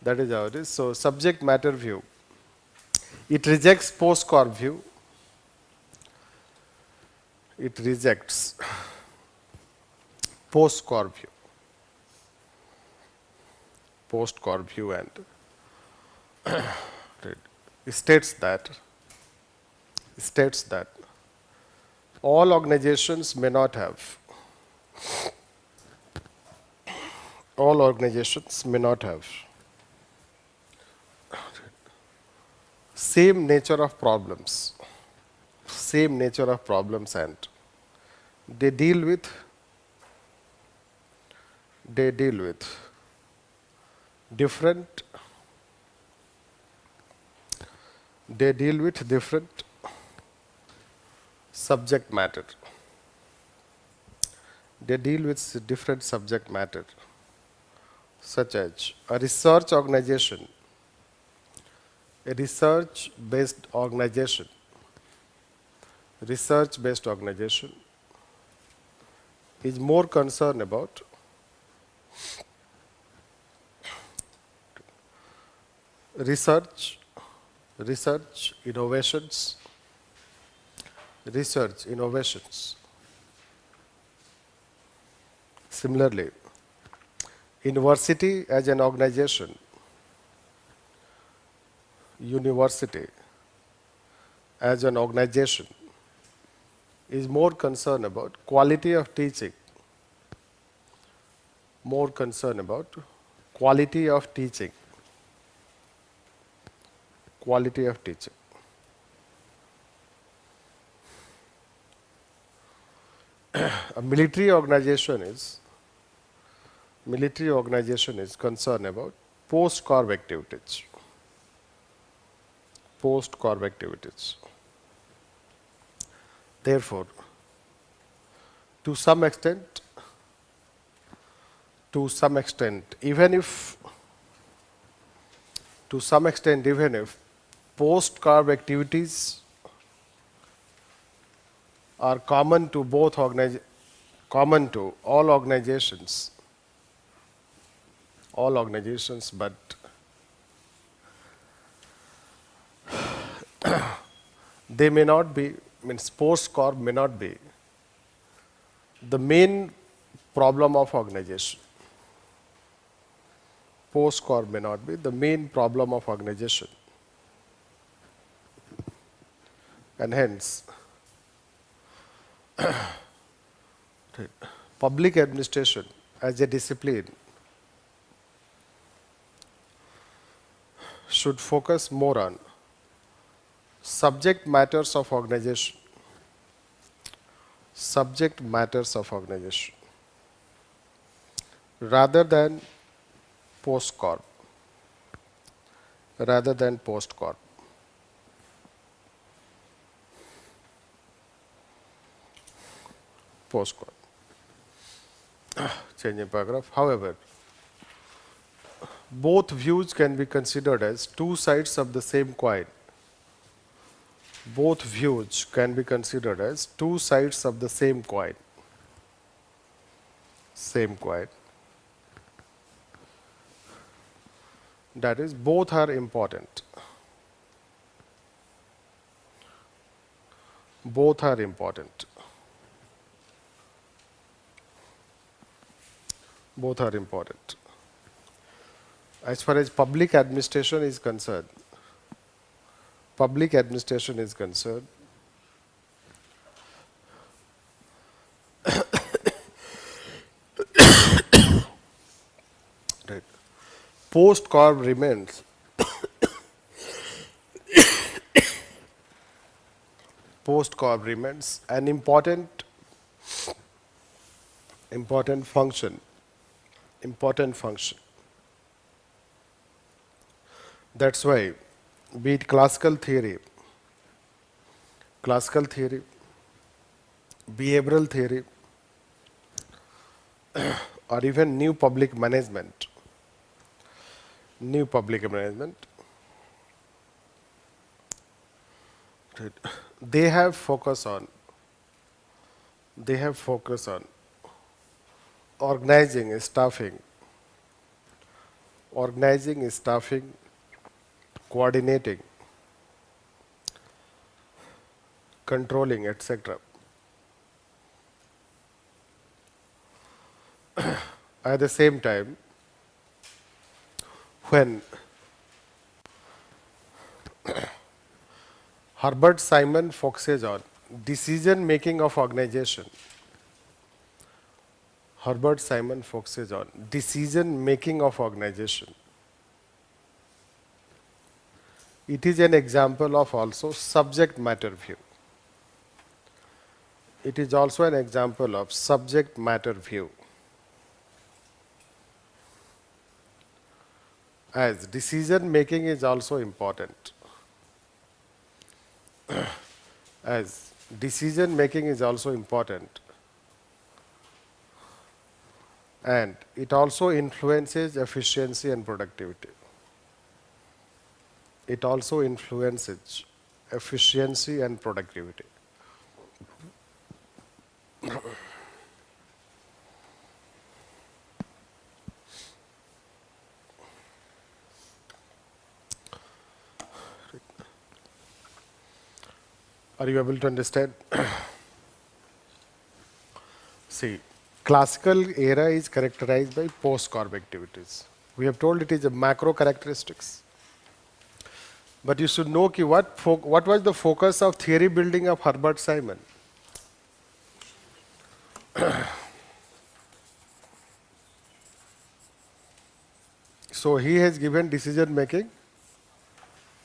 That is how it is. So subject matter view. It rejects post-core view. It rejects post-core view. Post-core view and states that all organizations may not have same nature of problems and they deal with different subject matter. They deal with different subject matter, such as a research based organization is more concerned about research innovations. Similarly, university as an organization, is more concerned about quality of teaching. A military organization is concerned about post-core activities. Therefore, to some extent, even if post-core activities are common to all organizations, but they may not be, means post-core may not be the main problem of organization. Post-core may not be the main problem of organization. And hence, public administration as a discipline should focus more on subject matters of organization, rather than post-core. Changing paragraph. However, both views can be considered as two sides of the same coin. Both views can be considered as two sides of the same coin. That is, both are important. Both are important. Both are important. As far as public administration is concerned, public administration is concerned, right, post-corp remains post-corp remains an important function. Important function. That's why, be it classical theory, behavioral theory, or even new public management, right, they have focus on organizing, staffing, coordinating, controlling, etc. At the same time, when Herbert Simon focuses on decision making of organization, Herbert Simon focuses on decision making of organization. It is an example of also subject matter view. It is also an example of subject matter view. As decision making is also important. As decision making is also important. And it also influences efficiency and productivity. It also influences efficiency and productivity. Are you able to understand? See, classical era is characterized by post-corp activities. We have told it is a macro characteristics. But you should know ki what was the focus of theory building of Herbert Simon? So he has given decision making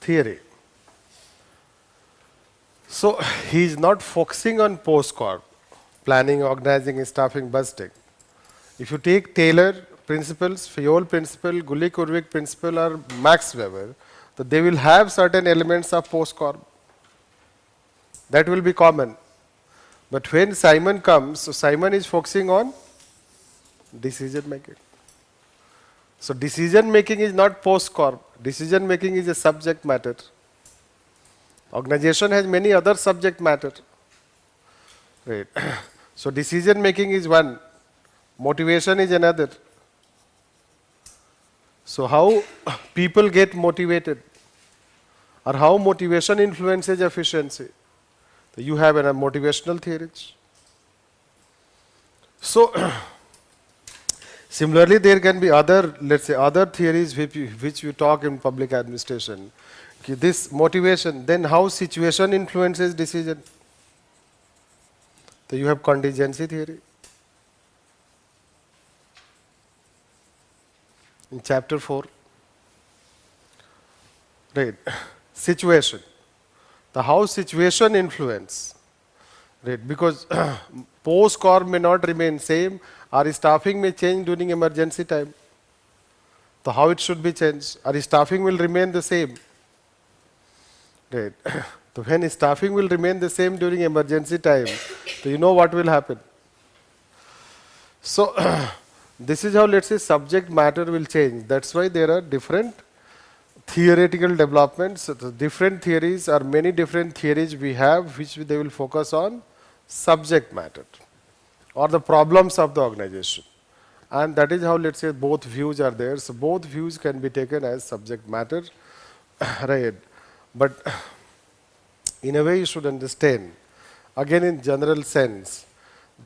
theory. So he is not focusing on post-corp, planning, organizing, staffing, busting. If you take Taylor principles, Fayol principle, Gulick-Urwig principle, or Max Weber, so they will have certain elements of post-corp. That will be common. But when Simon comes, so Simon is focusing on decision making. So decision making is not post-corp. Decision making is a subject matter. Organization has many other subject matter. Right. So decision making is one, motivation is another. So how people get motivated, or how motivation influences efficiency? So you have a motivational theories. So similarly, there can be other, let's say, other theories which you talk in public administration. This motivation, then how situation influences decision. So you have contingency theory. In chapter 4, right, situation. The how situation influence, right, because post-corp may not remain same, or staffing may change during emergency time. So how it should be changed? Or staffing will remain the same. Right. So when staffing will remain the same during emergency time, so you know what will happen. So this is how, let's say, subject matter will change. That's why there are different theoretical developments, so different theories, or many different theories we have, which they will focus on subject matter or the problems of the organization. And that is how, let's say, both views are there. So both views can be taken as subject matter, right? But in a way, you should understand, again in general sense,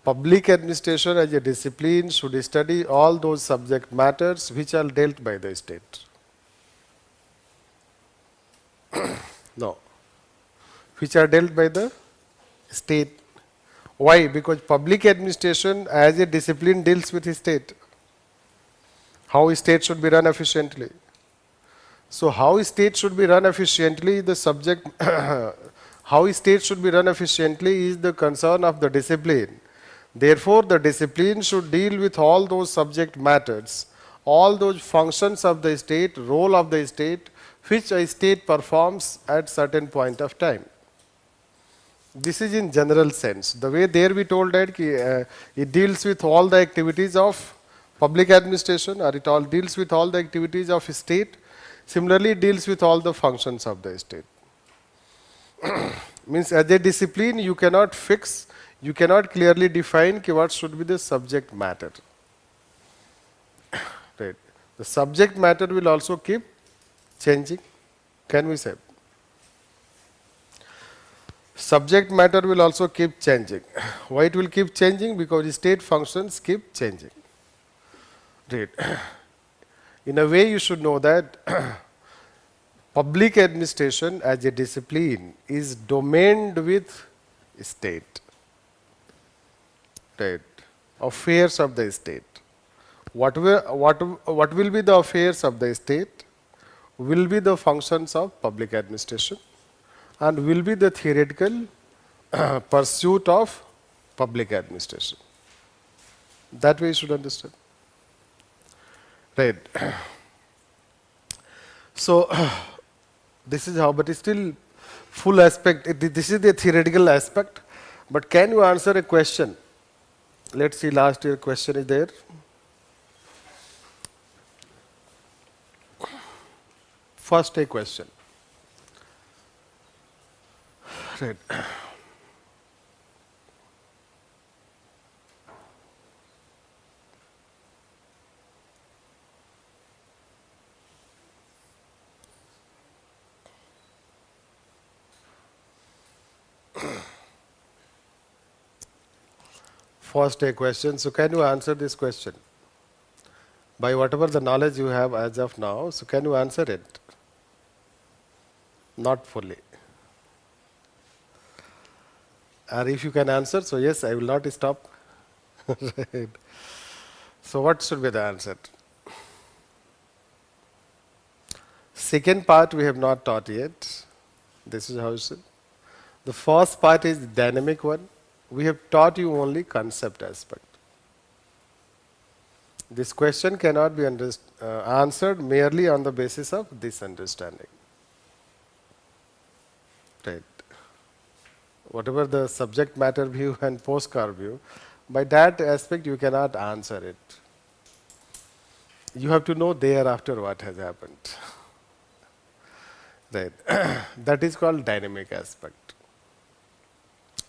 public administration as a discipline should study all those subject matters which are dealt by the state. No, which are dealt by the state. Why? Because public administration as a discipline deals with the state. How state should be run efficiently. So how state should be run efficiently, the subject, how state should be run efficiently is the concern of the discipline. Therefore, the discipline should deal with all those subject matters, all those functions of the state, role of the state, which a state performs at certain point of time. This is in general sense. The way there we told that it deals with all the activities of public administration, or it all deals with all the activities of state. Similarly, it deals with all the functions of the state. Means as a discipline, you cannot fix, you cannot clearly define what should be the subject matter. Right. The subject matter will also keep changing. Can we say? Subject matter will also keep changing. Why it will keep changing? Because state functions keep changing. Right. In a way, you should know that public administration as a discipline is domained with state. Right. Affairs of the state. What will be the affairs of the state? Will be the functions of public administration, and will be the theoretical pursuit of public administration. That way you should understand. Right. So, this is how, but it's still full aspect. This is the theoretical aspect. But can you answer a question? Let's see, last year question is there. First a question. Right. First a question. So can you answer this question? By whatever the knowledge you have as of now, so can you answer it? Not fully. Or if you can answer, so yes, I will not stop. Right. So what should be the answer? Second part we have not taught yet. This is how it is. The first part is the dynamic one. We have taught you only concept aspect. This question cannot be answered merely on the basis of this understanding. Right. Whatever the subject matter view and postcard view, by that aspect you cannot answer it. You have to know thereafter what has happened. Right. That is called dynamic aspect.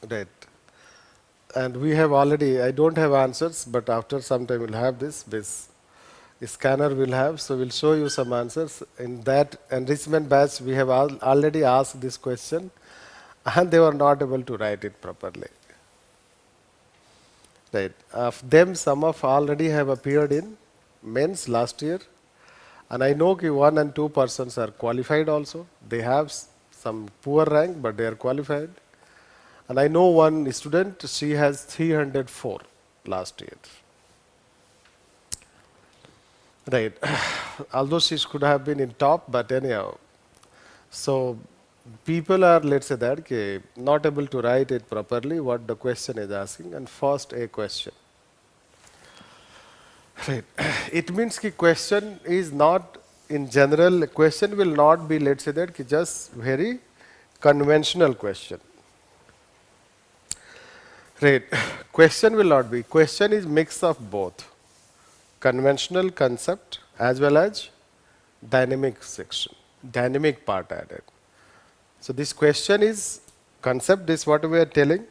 Right. And we have already, I don't have answers, but after some time we'll have this scanner will have, so we'll show you some answers. In that enrichment batch, we have already asked this question, and they were not able to write it properly. Right. Of them, some of already have appeared in mains last year, and I know 1 and 2 persons are qualified also. They have some poor rank, but they are qualified. And I know one student, she has 304 last year. Right. Although she could have been in top, but anyhow. So people are, let's say that, not able to write it properly, what the question is asking, and first a question. Right. It means that question is not, in general, question will not be, let's say that, just very conventional question. Right. Question will not be. Question is mix of both conventional concept as well as dynamic section, dynamic part added. So this question is concept, is what we are telling,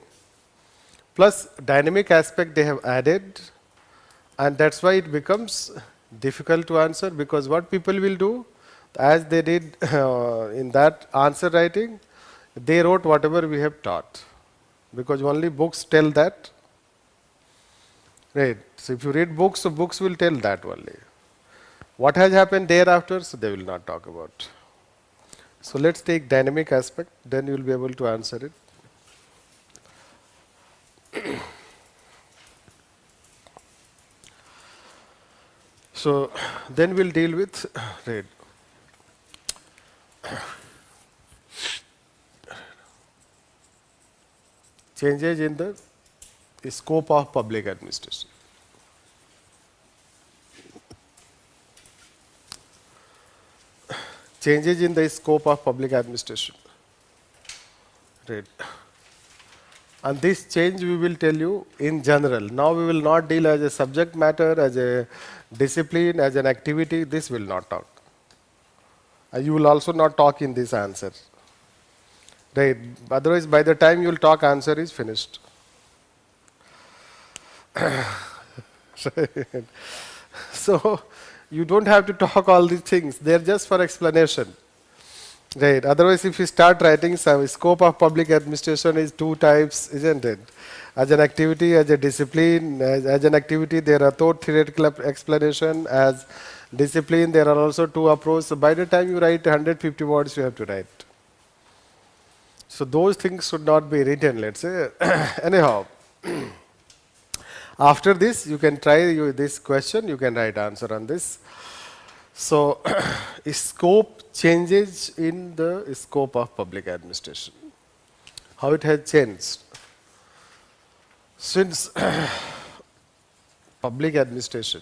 plus dynamic aspect they have added, And that's why it becomes difficult to answer, because what people will do, as they did in that answer writing, they wrote whatever we have taught, because only books tell that. Right. So if you read books, so books will tell that only. What has happened thereafter, so they will not talk about. So let's take dynamic aspect, then you will be able to answer it. So then we'll deal with right, changes in the scope of public administration. Changes in the scope of public administration. Right. And this change we will tell you in general. Now we will not deal as a subject matter, as a discipline, as an activity. This will not talk. You will also not talk in this answer. Right. Otherwise, by the time you will talk, answer is finished. So you don't have to talk all these things. They're just for explanation. Right. Otherwise, if you start writing some scope of public administration is two types, isn't it? As an activity, as a discipline. As an activity, there are theoretical explanation. As discipline, there are also two approaches. So by the time you write 150 words, you have to write. So those things should not be written, let's say. Anyhow, after this, you can try this question. You can write answer on this. So, scope changes in the scope of public administration. How it has changed? Since public administration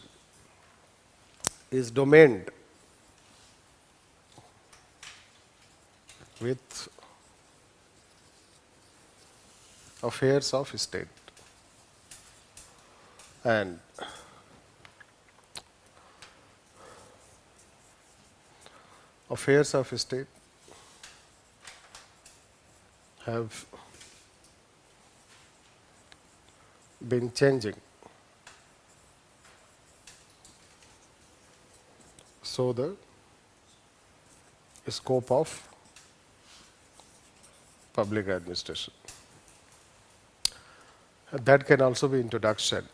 is domained with affairs of state, and affairs of state have been changing. So the scope of public administration. That can also be introduction.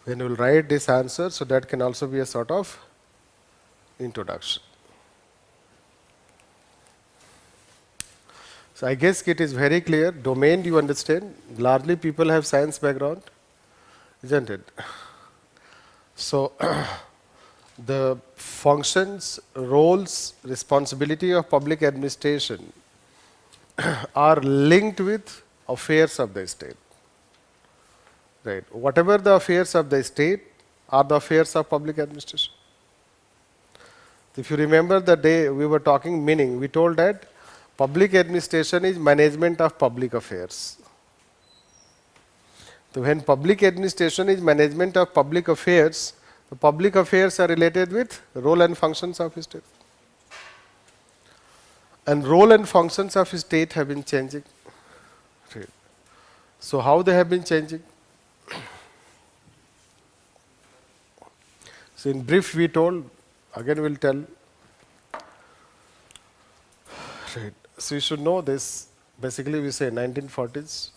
When you will write this answer, so that can also be a sort of introduction. So I guess it is very clear. Domain you understand. Largely people have science background, isn't it? So the functions, roles, responsibility of public administration are linked with affairs of the state. Right. Whatever the affairs of the state are the affairs of public administration. If you remember the day we were talking meaning, we told that public administration is management of public affairs. So when public administration is management of public affairs, the public affairs are related with role and functions of state. And role and functions of state have been changing. Right. So how they have been changing? So in brief we told, again we'll tell. Right. So you should know this. Basically we say 1940s.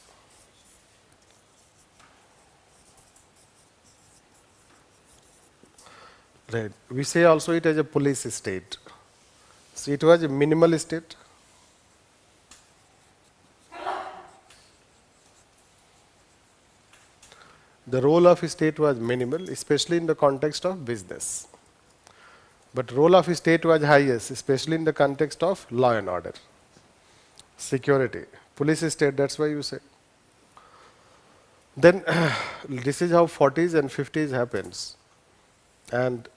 Right. We say also it as a police state. So it was a minimal state. The role of state was minimal, especially in the context of business. But role of state was highest, especially in the context of law and order, security. Police state, that's why you say. Then this is how 40s and 50s happens. And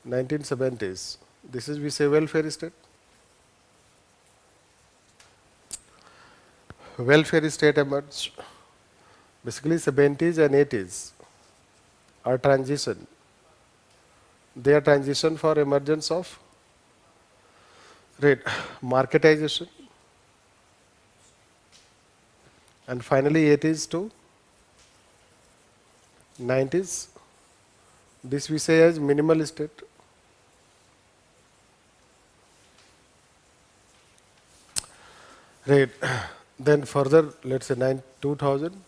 1970s, this is we say welfare state. Welfare state emerged. Basically 70s and 80s are transition. They are transition for emergence of marketization. And finally 80s to 90s. This we say as minimal state. Right. Then further, let's say 2000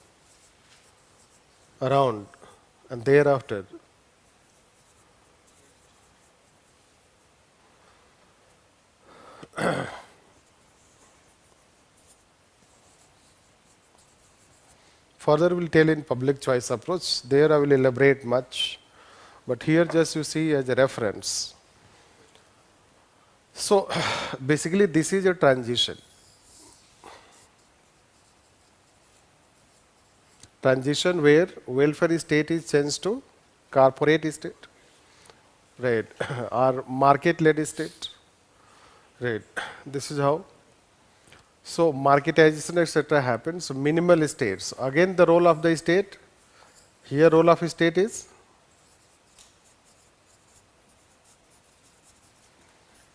around, and thereafter. Further, we'll tell in public choice approach. There I will elaborate much, but here just you see as a reference. So basically, this is a transition. Transition where welfare state is changed to corporate state, right, or market-led state, right. This is how. So marketization, etc. happens. So minimal states. Again, the role of the state. Here, role of state is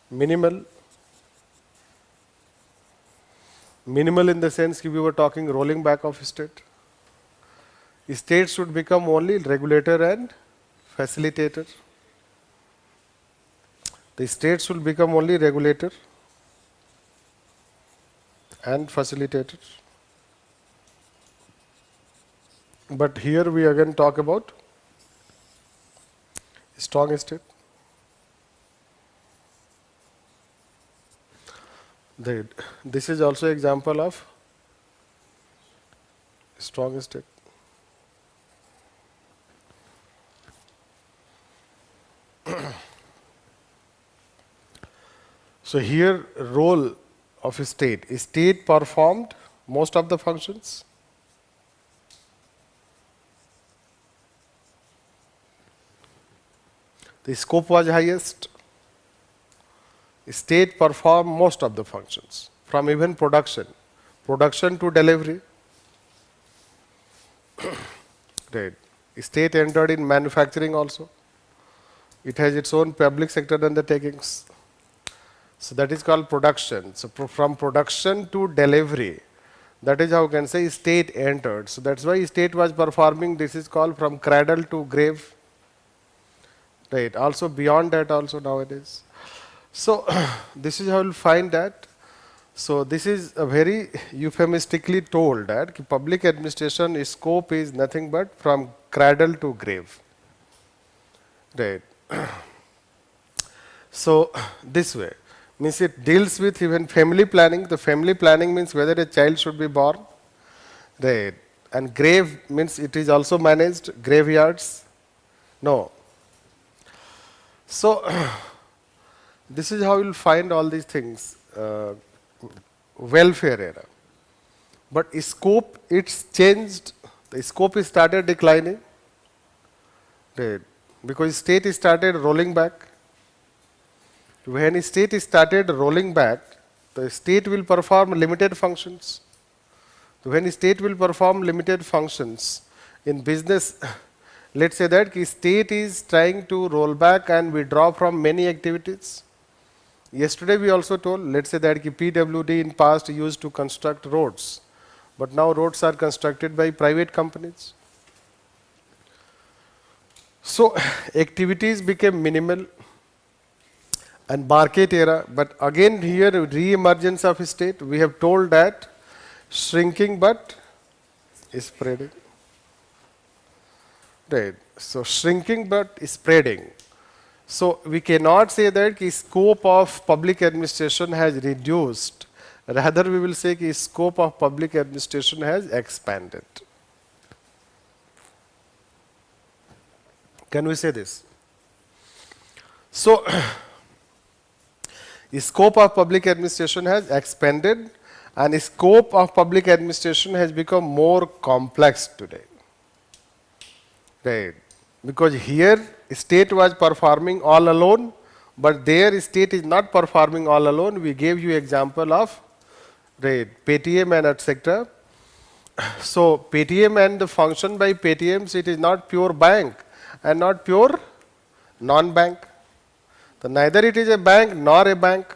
minimal. Minimal in the sense we were talking rolling back of state. State should become only regulator and facilitator. The state should become only regulator and facilitator. But here we again talk about strong state. This is also example of strong state. So here role of a state. State performed most of the functions. The scope was highest. State performed most of the functions, from even production to delivery. Right. State entered in manufacturing also. It has its own public sector undertakings. So that is called production. So from production to delivery, that is how you can say state entered. So that's why state was performing. This is called from cradle to grave. Right. Also beyond that also nowadays. So this is how you'll find that. So this is a very euphemistically told that public administration scope is nothing but from cradle to grave. Right. So this way means it deals with even family planning. The family planning means whether a child should be born. Right. And grave means it is also managed, graveyards. No. So this is how you'll find all these things. Welfare era. But scope, it's changed. The scope is started declining. Right. Because state started rolling back. When state started rolling back, the state will perform limited functions. When state will perform limited functions in business, let's say that state is trying to roll back and withdraw from many activities. Yesterday we also told, let's say that PWD in past used to construct roads, but now roads are constructed by private companies. So activities became minimal and market era, but again here re-emergence of state, we have told that shrinking but spreading. Right. So shrinking but spreading. So we cannot say that the scope of public administration has reduced. Rather, we will say the scope of public administration has expanded. Can we say this? So the scope of public administration has expanded and the scope of public administration has become more complex today. Right. Because here state was performing all alone, but there state is not performing all alone. We gave you example of right, Paytm and etc. So Paytm and the function by Paytms, it is not pure bank and not pure non-bank. So neither it is a bank nor a bank,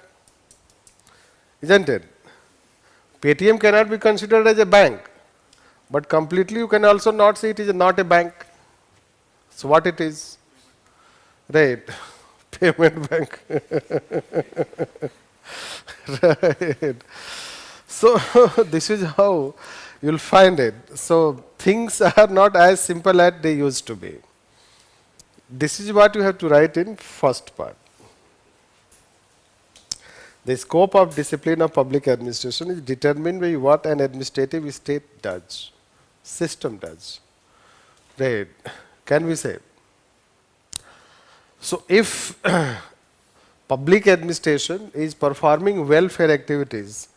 isn't it? Paytm cannot be considered as a bank, but completely you can also not say it is not a bank. So what it is? Right. Payment bank. Right. So this is how you'll find it. So things are not as simple as they used to be. This is what you have to write in first part. The scope of discipline of public administration is determined by what an administrative state does, system does. Right. Can we say? So if public administration is performing welfare activities,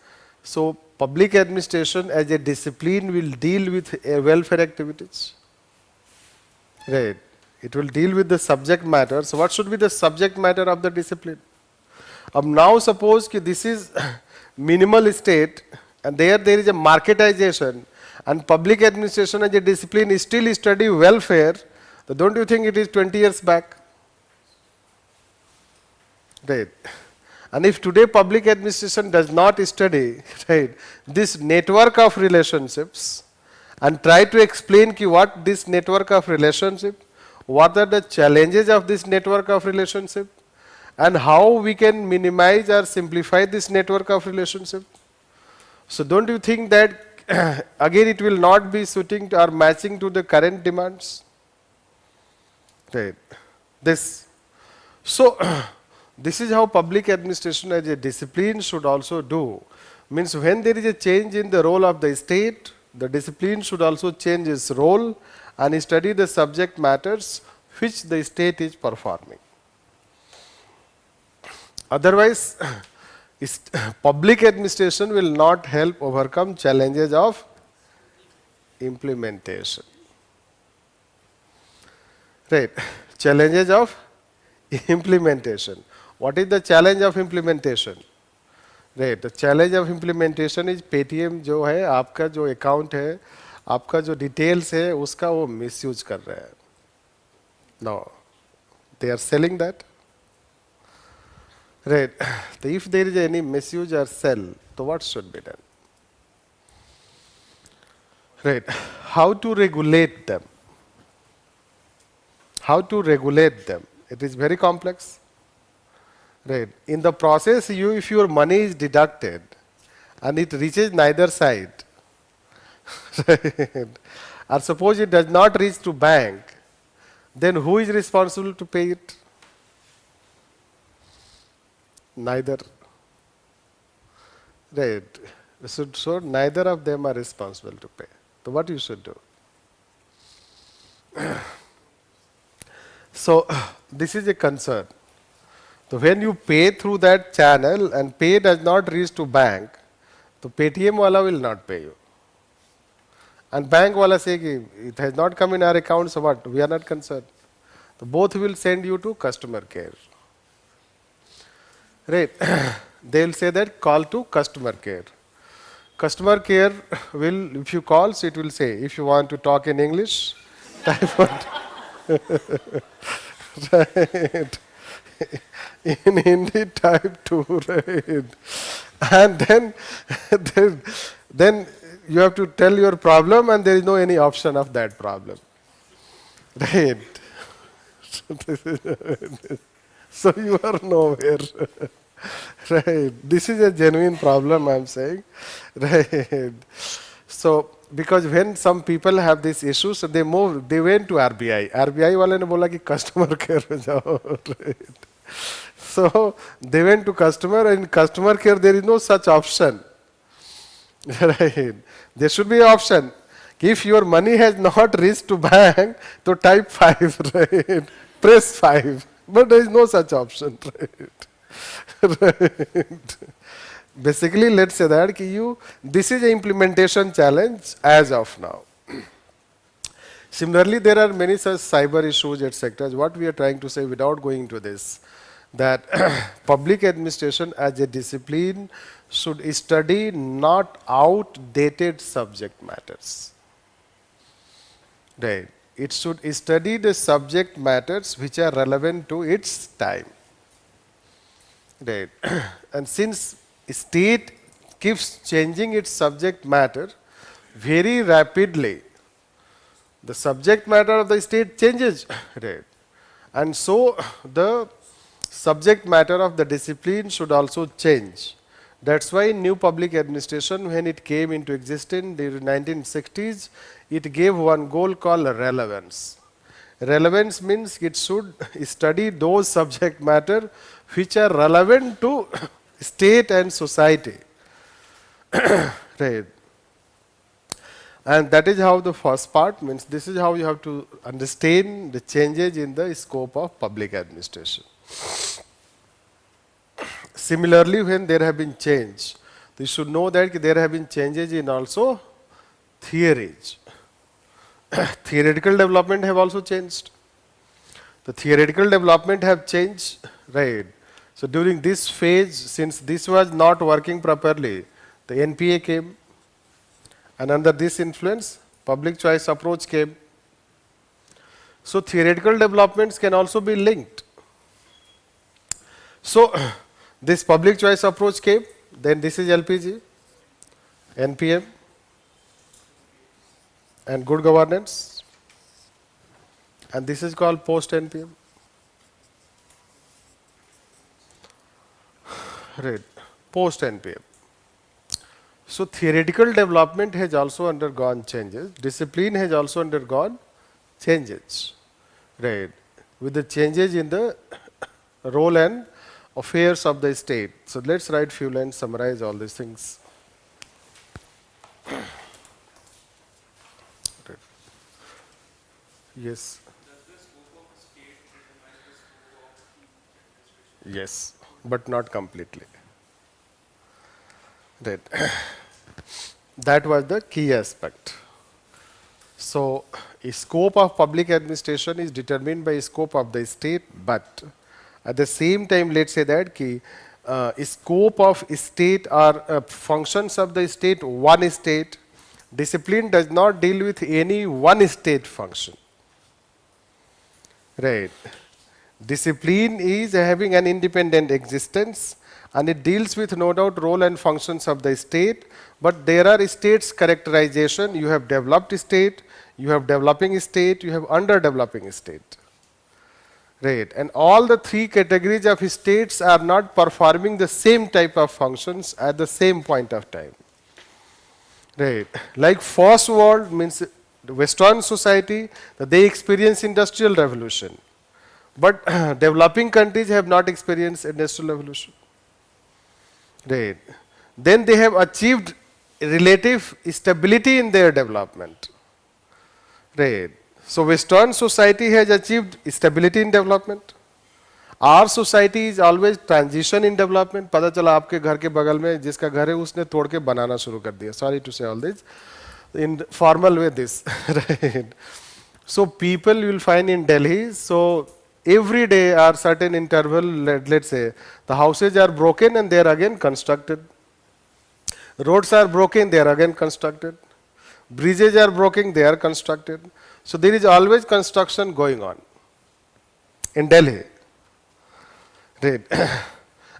so public administration as a discipline will deal with welfare activities. Right. It will deal with the subject matter. So what should be the subject matter of the discipline? Now suppose that this is minimal state and there is a marketization and public administration as a discipline is still study welfare, so don't you think it is 20 years back? Right. And if today public administration does not study, right, this network of relationships and try to explain what this network of relationship, what are the challenges of this network of relationship, and how we can minimize or simplify this network of relationship. So don't you think that again it will not be suiting to or matching to the current demands? Right. This. So this is how public administration as a discipline should also do. Means when there is a change in the role of the state, the discipline should also change its role and study the subject matters which the state is performing. Otherwise, public administration will not help overcome challenges of implementation. Right. Challenges of implementation. What is the challenge of implementation? Right. The challenge of implementation is Paytm जो है आपका जो account है आपका जो details है उसका वो misuse कर रहा है. No. They are selling that. Right. So if there is any misuse or sell, so what should be done? Right. How to regulate them? How to regulate them? It is very complex. Right. In the process, if your money is deducted and it reaches neither side, right, or suppose it does not reach to bank, then who is responsible to pay it? Neither. Right. So neither of them are responsible to pay. So what you should do? So this is a concern. So when you pay through that channel and pay does not reach to bank, so Paytm wala will not pay you. And bank wala say it has not come in our account, so what? We are not concerned. So both will send you to customer care. Right. They will say that call to customer care. Customer care will, if you call, so it will say, if you want to talk in English, type on. Right. In Hindi, type 2, right. And then you have to tell your problem and there is no any option of that problem. Right. So you are nowhere. Right. This is a genuine problem I am saying. Right. So because when some people have this issue, so they went to RBI. RBI वाले ने बोला कि customer care में जाओ. Right. So they went to customer, and in customer care there is no such option. Right. There should be an option. If your money has not reached to bank, so type 5, right? Press 5. But there is no such option, right? Right. Basically, let's say that this is an implementation challenge as of now. Similarly, there are many such cyber issues, etc. What we are trying to say without going into this, that public administration as a discipline should study not outdated subject matters. Right. It should study the subject matters which are relevant to its time. Right. And since state keeps changing its subject matter very rapidly, the subject matter of the state changes, right? And so the subject matter of the discipline should also change. That's why new public administration, when it came into existence in the 1960s, it gave one goal called relevance. Relevance means it should study those subject matter which are relevant to state and society. Right. And that is how the first part means, this is how you have to understand the changes in the scope of public administration. Similarly, when there have been change, you should know that there have been changes in also theories. Theoretical development have also changed. The theoretical development have changed, right? So during this phase, since this was not working properly, the NPA came, and under this influence, public choice approach came. So theoretical developments can also be linked. So this public choice approach came, then this is LPG, NPM, and good governance, and this is called post-NPM. Right, post-NPM. So theoretical development has also undergone changes. Discipline has also undergone changes, right? With the changes in the role and affairs of the state. So let's write few lines, summarize all these things. Right. Yes. Does the scope of a state determine the scope of administration? Yes, but not completely. Right. That was the key aspect. So, a scope of public administration is determined by scope of the state, but at the same time, let's say that scope of state or functions of the state, one state, discipline does not deal with any one state function. Right. Discipline is having an independent existence, and it deals with no doubt role and functions of the state, but there are states characterization. You have developed state, you have developing state, you have underdeveloping state. Right. And all the three categories of states are not performing the same type of functions at the same point of time. Right. Like first world means the Western society, they experience industrial revolution. But developing countries have not experienced industrial revolution. Right. Then they have achieved relative stability in their development. Right. So Western society has achieved stability in development. Our society is always transition in development. पता चला आपके घर के बगल में जिसका घर है उसने तोड़ के बनाना शुरू कर दिया. Sorry to say all this. In formal way this. Right. So people you will find in Delhi. So every day or certain interval, let's say, the houses are broken and they are again constructed. Roads are broken, they are again constructed. Bridges are broken, they are constructed. So there is always construction going on in Delhi. Right.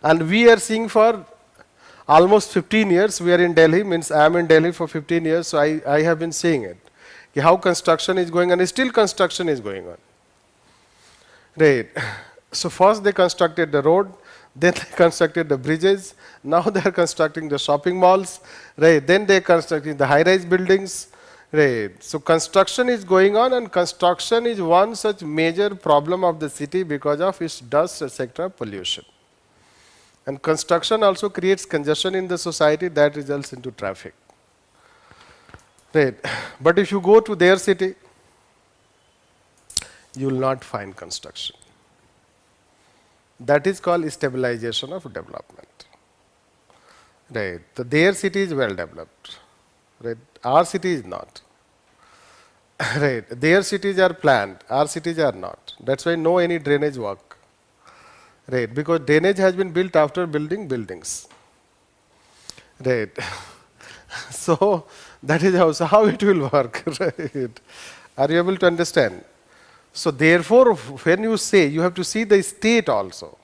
And we are seeing for almost 15 years, we are in Delhi, means I am in Delhi for 15 years, so I have been seeing it. How construction is going on, still construction is going on. Right. So first they constructed the road, then they constructed the bridges, now they are constructing the shopping malls, right? Then they are constructing the high-rise buildings, right? So construction is going on, and construction is one such major problem of the city because of its dust, etc., pollution. And construction also creates congestion in the society that results into traffic. Right. But if you go to their city, you will not find construction. That is called stabilization of development. Right. So their city is well developed. Right. Our city is not. Right. Their cities are planned. Our cities are not. That's why no any drainage work. Right. Because drainage has been built after building buildings. Right. So that is also how it will work. Right. Are you able to understand? So therefore, when you say, you have to see the state also.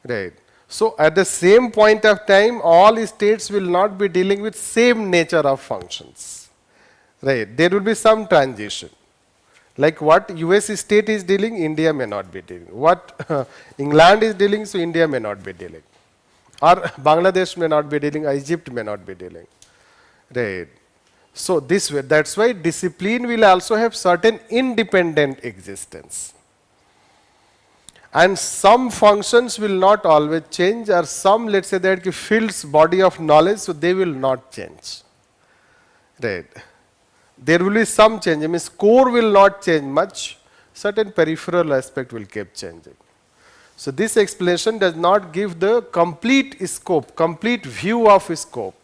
Right. So at the same point of time, all states will not be dealing with same nature of functions. Right. There will be some transition. Like what US state is dealing, India may not be dealing. What England is dealing, so India may not be dealing. Or Bangladesh may not be dealing, Egypt may not be dealing. Right. So this way, that's why discipline will also have certain independent existence. And some functions will not always change, or some, let's say that fields, body of knowledge, so they will not change. Right. There will be some change. I mean, core will not change much. Certain peripheral aspect will keep changing. So this explanation does not give the complete scope, complete view of scope.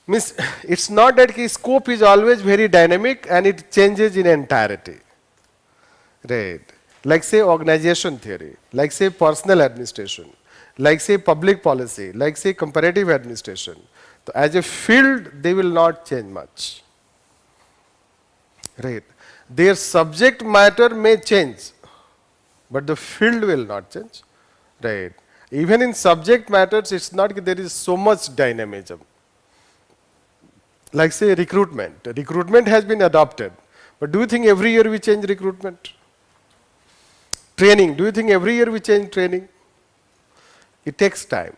Means it's not that scope is always very dynamic and it changes in entirety. Right. Like say organization theory, like say personal administration, like say public policy, like say comparative administration. So as a field, they will not change much. Right. Their subject matter may change, but the field will not change. Right. Even in subject matters, it's not that there is so much dynamism. Like say recruitment. Recruitment has been adopted. But do you think every year we change recruitment? Training. Do you think every year we change training? It takes time.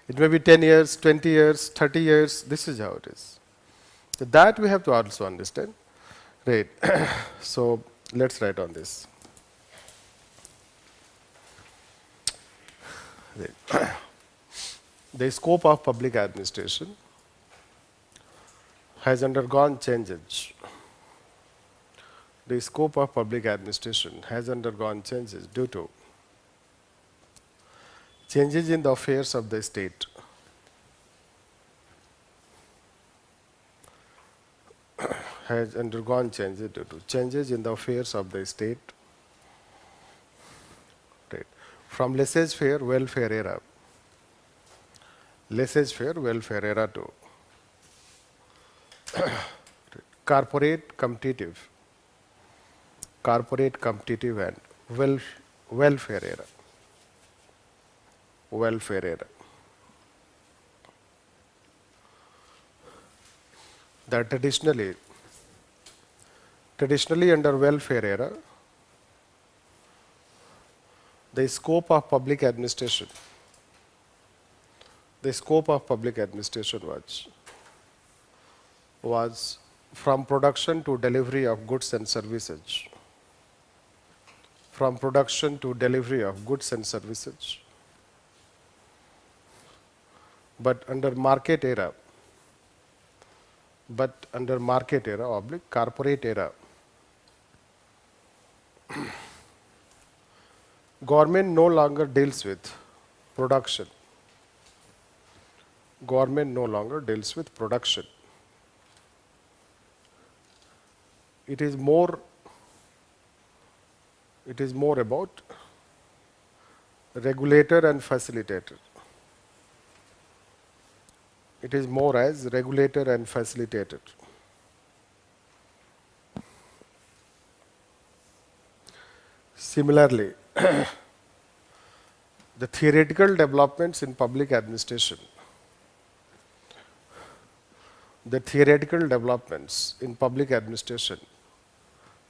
It may be 10 years, 20 years, 30 years. This is how it is. So that we have to also understand. Right. So let's write on this. Right. The scope of public administration has undergone changes. The scope of public administration has undergone changes due to changes in the affairs of the state. Has undergone changes due to changes in the affairs of the state. Right. From laissez-faire welfare era, laissez-faire welfare era to corporate competitive and welfare era. Welfare era. That traditionally under welfare era, the scope of public administration was from production to delivery of goods and services. From production to delivery of goods and services. But under market era, oblique corporate era, government no longer deals with production. Government no longer deals with production. It is more about regulator and facilitator. It is more as regulator and facilitator. Similarly, the theoretical developments in public administration,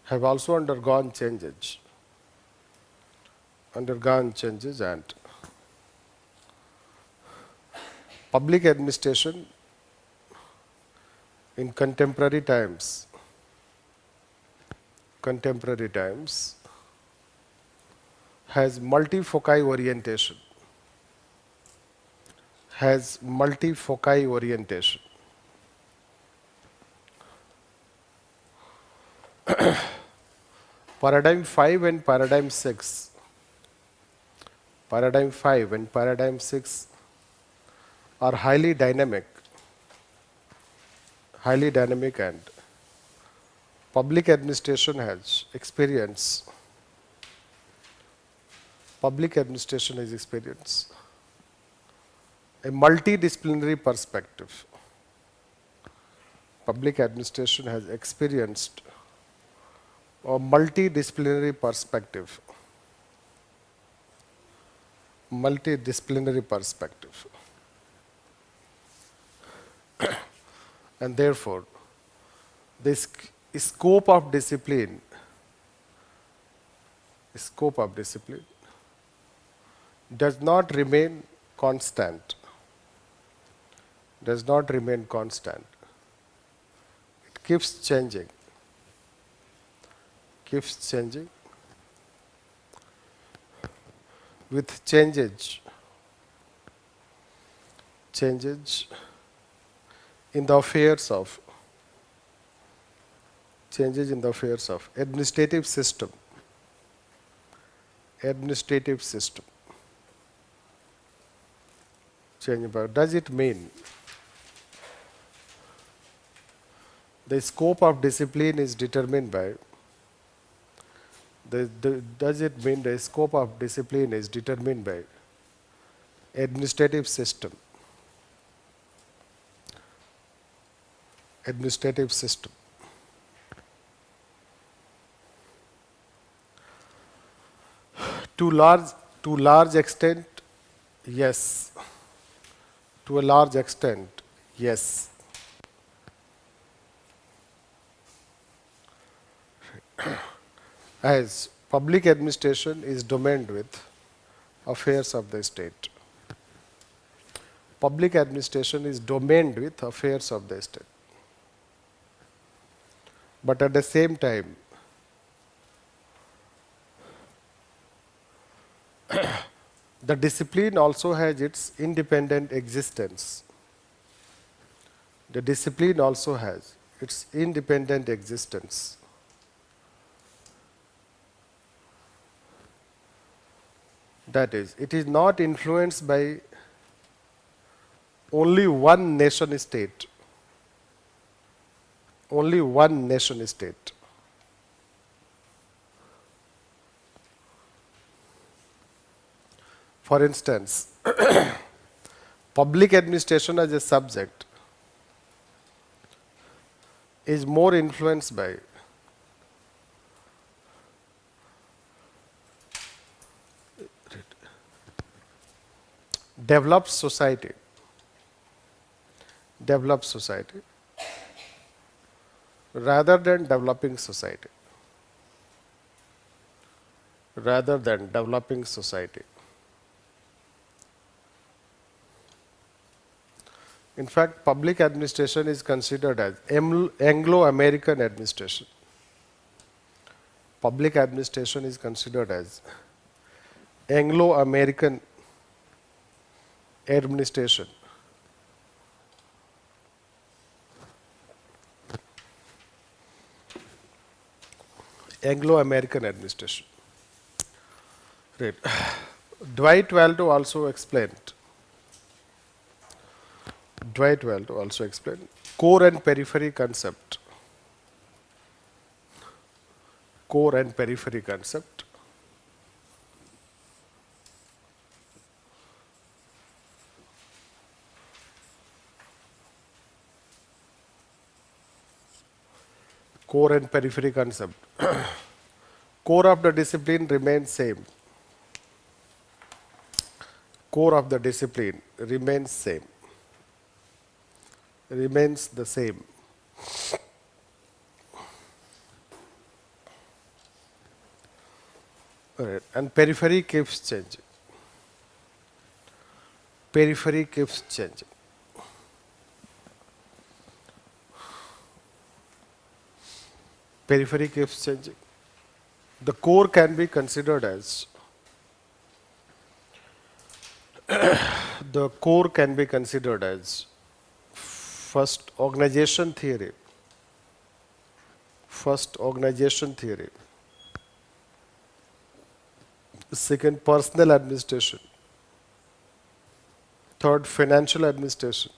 have also undergone changes. And public administration in contemporary times has multifoci orientation. Paradigm 5 and paradigm 6. Paradigm 5 and paradigm 6 are highly dynamic and public administration has experienced a multidisciplinary perspective. Public administration has experienced a multidisciplinary perspective. And therefore, the scope of discipline does not remain constant. Does not remain constant. It keeps changing. Keeps changing with changes in the affairs of administrative system. Change about. Does it mean the scope of discipline is determined by does it mean the scope of discipline is determined by administrative system? Administrative system. To large extent, yes. To a large extent, yes. As public administration is domained with affairs of the state. Public administration is domained with affairs of the state. But at the same time, the discipline also has its independent existence. The discipline also has its independent existence. That is, it is not influenced by only one nation state. Only one nation state. For instance, public administration as a subject is more influenced by developed society rather than developing society. In fact, public administration is considered as Anglo-American administration. Public administration is considered as Anglo-American administration. Anglo-American administration. Right. Dwight Waldo also explained. Core and periphery concept. Core and periphery concept. Core and periphery concept. Core of the discipline remains same. Core of the discipline remains same. Remains the same. Right. And periphery keeps changing. Periphery keeps changing. Periphery keeps changing. The core can be considered as first organization theory. Second, personal administration. Third, financial administration.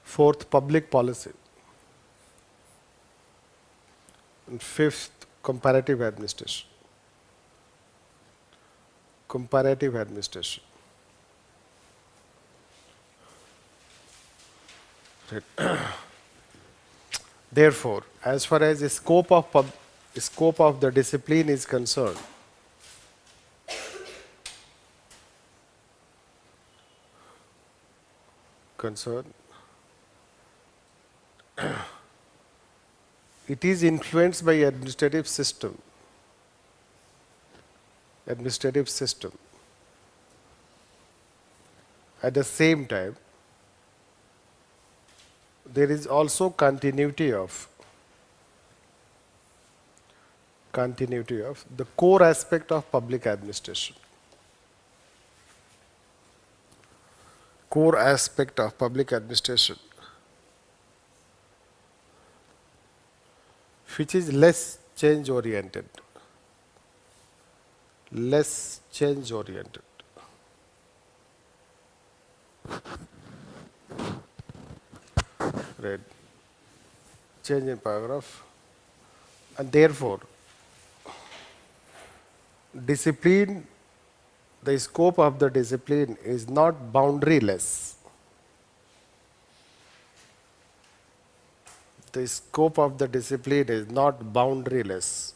Fourth, public policy. And fifth, comparative administration. Right. Therefore, as far as the scope of the discipline is concerned, concern, it is influenced by administrative system. Administrative system. At the same time, there is also continuity of the core aspect of public administration. Core aspect of public administration, which is less change oriented. Less change oriented. Right. Change in paragraph. And therefore, discipline, the scope of the discipline is not boundaryless. The scope of the discipline is not boundaryless.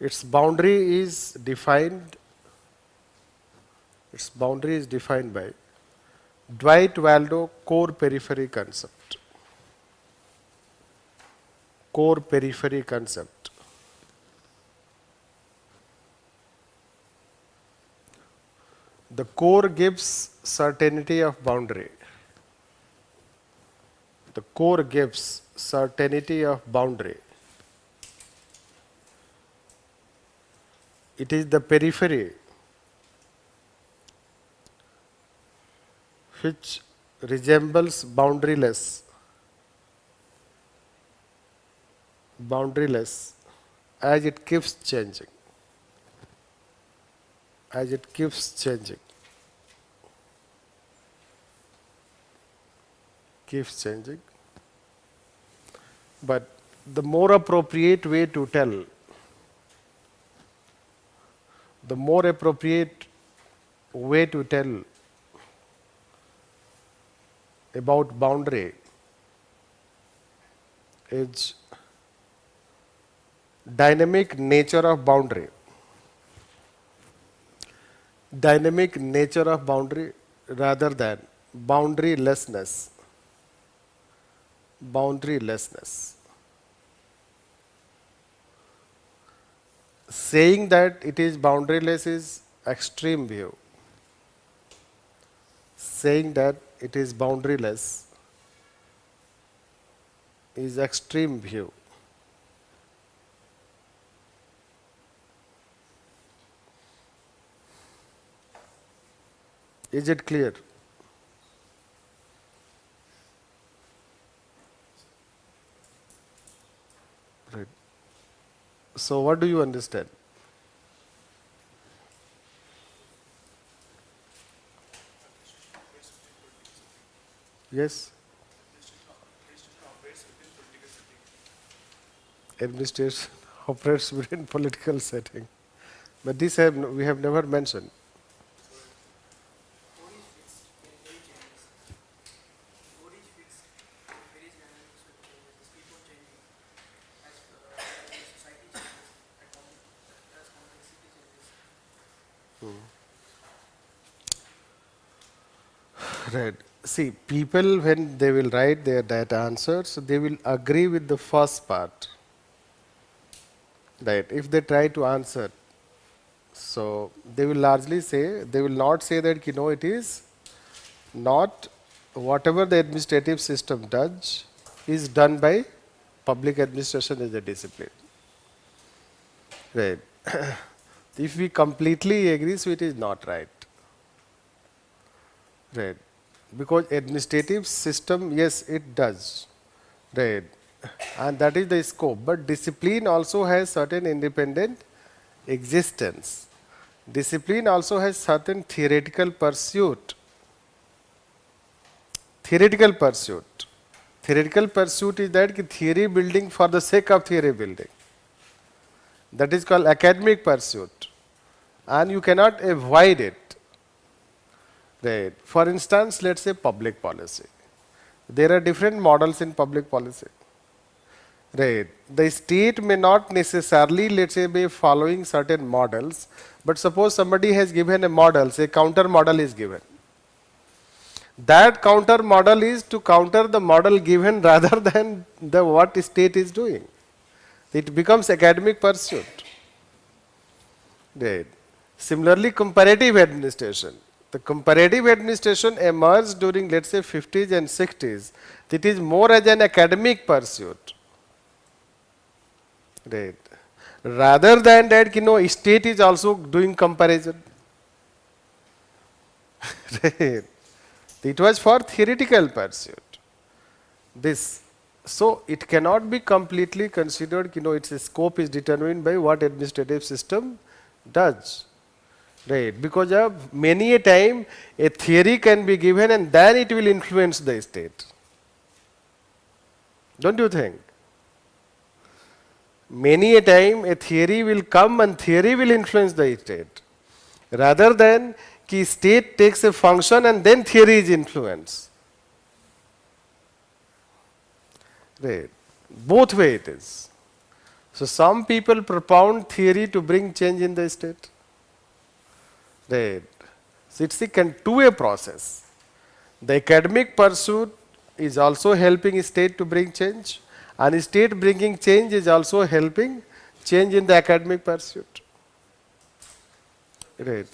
Its boundary is defined by Dwight Waldo core periphery concept. Core periphery concept. The core gives certainty of boundary. The core gives certainty of boundary. It is the periphery which resembles boundaryless as it keeps changing. As it keeps changing. Keeps changing. But the more appropriate way to tell, about boundary is dynamic nature of boundary. Dynamic nature of boundary rather than boundarylessness. Boundarylessness. Saying that it is boundaryless is extreme view. Saying that it is boundaryless is extreme view. Is it clear? Right. So what do you understand? Yes? Administration operates within political setting. But this we have never mentioned. Code is fixed and very changes. Code is fixed and very dynamic, so it changes. Keep on changing as the society changes, as complexity changes. Right. See, people when they will write their data answers, they will agree with the first part. Right. If they try to answer, so they will largely say, they will not say that, it is not whatever the administrative system does is done by public administration as a discipline. Right. If we completely agree, so it is not right. Right. Because administrative system, yes, it does. Right. And that is the scope. But discipline also has certain independent existence. Discipline also has certain theoretical pursuit. Theoretical pursuit. Theoretical pursuit is that theory building for the sake of theory building. That is called academic pursuit. And you cannot avoid it. Right. For instance, let's say public policy. There are different models in public policy. Right. The state may not necessarily, let's say, be following certain models, but suppose somebody has given a model, say counter model is given. That counter model is to counter the model given rather than the what state is doing. It becomes academic pursuit. Right. Similarly, comparative administration. The comparative administration emerged during, let's say, 50s and 60s. It is more as an academic pursuit. Right. Rather than that, state is also doing comparison. Right. It was for theoretical pursuit. This. So it cannot be completely considered, its scope is determined by what administrative system does. Right. Because of many a time a theory can be given and then it will influence the state. Don't you think? Many a time a theory will come and theory will influence the state. Rather than कि state takes a function and then theory is influenced. Right. Both way it is. So some people propound theory to bring change in the state. Right. So it's a two-way process. The academic pursuit is also helping state to bring change, and state bringing change is also helping change in the academic pursuit. Right.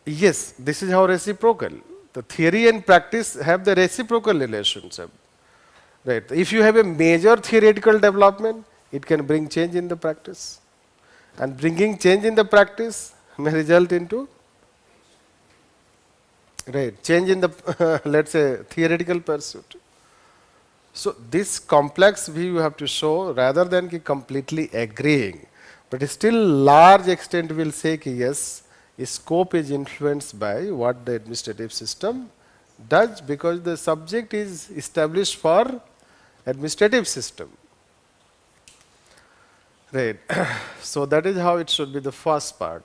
Yes, this is how reciprocal. The theory and practice have the reciprocal relationship. Right. If you have a major theoretical development, it can bring change in the practice. And bringing change in the practice may result into change in the let's say theoretical pursuit. So this complex view you have to show rather than completely agreeing, but still large extent will say yes, scope is influenced by what the administrative system does because the subject is established for administrative system. Right. So that is how it should be the first part.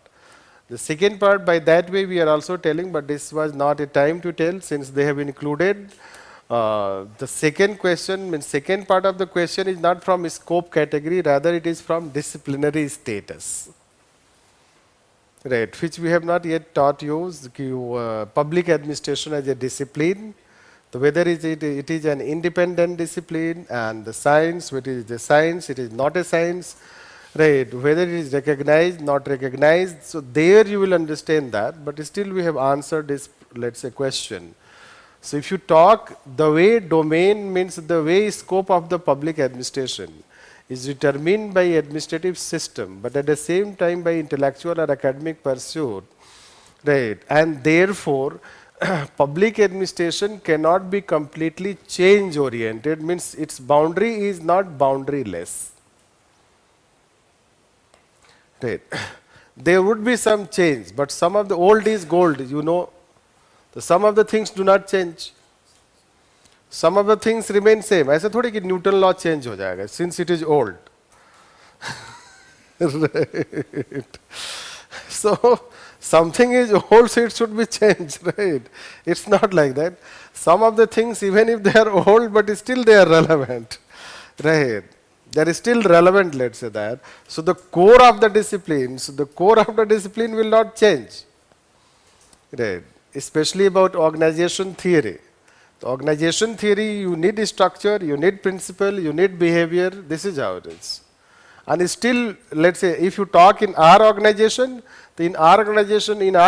The second part, by that way we are also telling, but this was not a time to tell since they have included the second question, means second part of the question is not from scope category, rather it is from disciplinary status. Right, which we have not yet taught you, public administration as a discipline. So whether it is an independent discipline and the science, whether it is a science, it is not a science, right? Whether it is recognized, not recognized. So there you will understand that, but still we have answered this, let's say, question. So if you talk the way domain means the way scope of the public administration is determined by administrative system, but at the same time by intellectual or academic pursuit, right? And therefore, public administration cannot be completely change oriented, means its boundary is not boundaryless. Right. There would be some change, but some of the old is gold, some of the things do not change. Some of the things remain same. ऐसा थोड़ी कि Newton law change हो जाएगा since it is old. Right. So something is old, so it should be changed, right? It's not like that. Some of the things, even if they are old, but still they are relevant, right? They are still relevant, let's say that. So the core of the discipline, will not change, right? Especially about organization theory. The organization theory, you need structure, you need principle, you need behavior. This is how it is. And still, let's say, if you talk in our organization, in our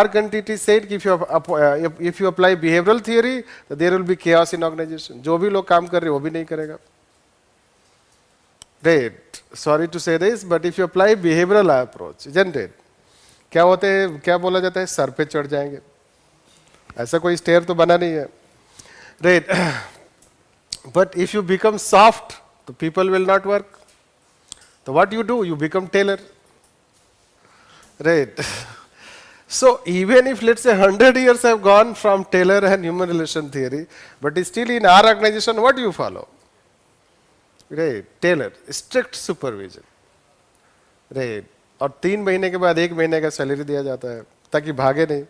country, it is said if you apply behavioral theory, there will be chaos in organization. जो भी लोग काम कर रहे हैं, वो भी नहीं करेगा. Right. Sorry to say this, but if you apply behavioral approach, isn't it? क्या होते हैं, क्या बोला जाता है, सर पे चढ़ जाएंगे. ऐसा कोई स्टेयर तो बना नहीं है. Right. But if you become soft, the people will not work. So what you do? You become tailor. Right. So even if let's say 100 years have gone from Taylor and human relation theory, but still in our organization, what do you follow? Right. Taylor, strict supervision. Right. और 3 महीने के बाद 1 महीने का salary दिया जाता है ताकि भागे नहीं.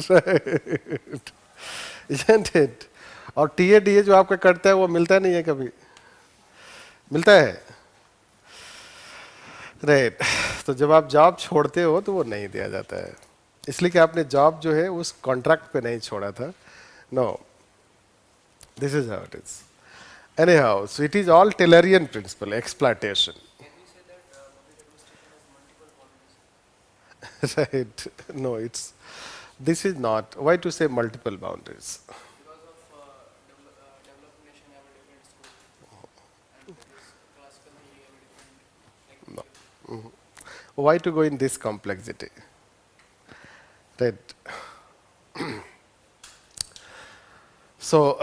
Right. Isn't it? और टीए डीए जो आपका कटता है वो मिलता नहीं है कभी, मिलता है? राइट। तो जब आप जॉब छोड़ते हो तो वो नहीं दिया जाता है, इसलिए कि आपने जॉब जो है उस कॉन्ट्रैक्ट पे नहीं छोड़ा था। No, this is how it is. Anyhow, so it is all Taylorian principle, exploitation. Can we say that public administration has multiple boundaries Right? No, this is not. Why to say multiple boundaries? because of developed nation have a different scope, and this classical theory have a different like No. theory. Why to go in this complexity? Right? So,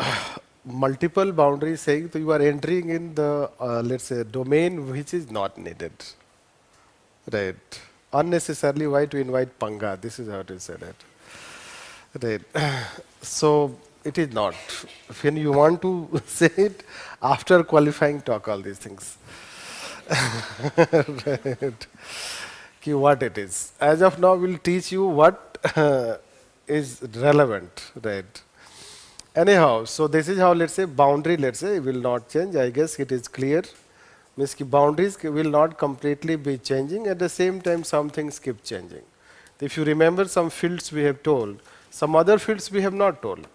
multiple boundaries saying that you are entering in the, let's say, domain which is not needed. Right? Unnecessarily, why to invite Panga? This is how it is said. Right. So, it is not. When you want to say it, after qualifying, talk all these things. Right. Ki what it is. As of now, we'll teach you what is relevant. Right. Anyhow, so this is how, let's say, boundary, let's say, will not change. I guess it is clear. Means ki boundaries will not completely be changing. At the same time, some things keep changing. If you remember, some fields we have told, some other fields we have not told.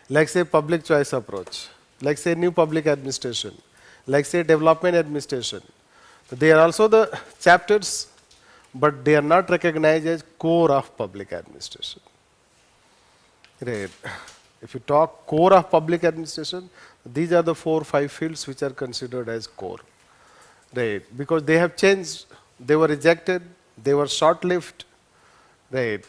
Like say public choice approach, like say new public administration, like say development administration. They are also the chapters, but they are not recognized as core of public administration. Right. If you talk core of public administration, these are the 4 or 5 fields which are considered as core. Right. Because they have changed, they were rejected, they were short-lived. Right.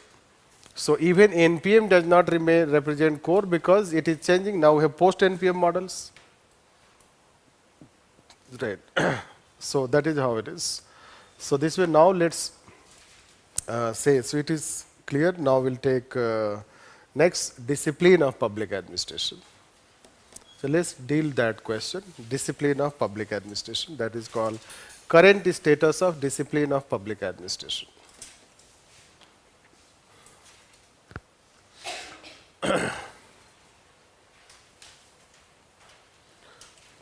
So even NPM does not remain represent core because it is changing. Now we have post-NPM models. Right. So that is how it is. So this way now let's say, so it is clear. Now we'll take next, discipline of public administration. So let's deal that question, discipline of public administration. That is called current status of discipline of public administration.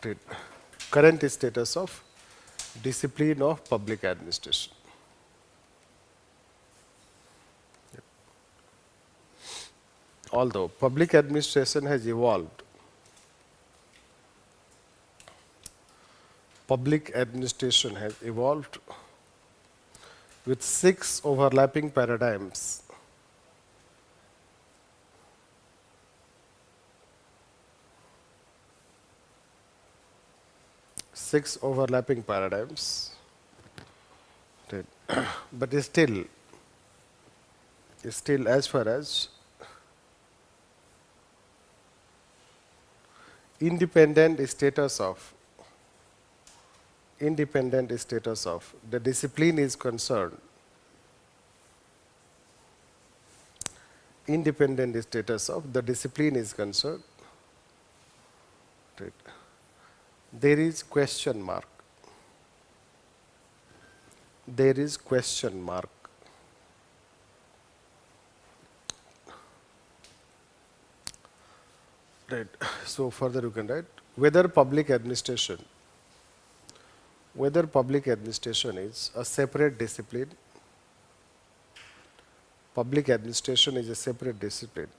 Right. Current status of discipline of public administration. Although public administration has evolved, public administration has evolved with 6 overlapping paradigms. 6 overlapping paradigms. Right. But still as far as independent status of the discipline is concerned, independent status of the discipline is concerned, right, there is question mark. There is question mark. Right. So further you can write whether public administration is a separate discipline. Public administration is a separate discipline.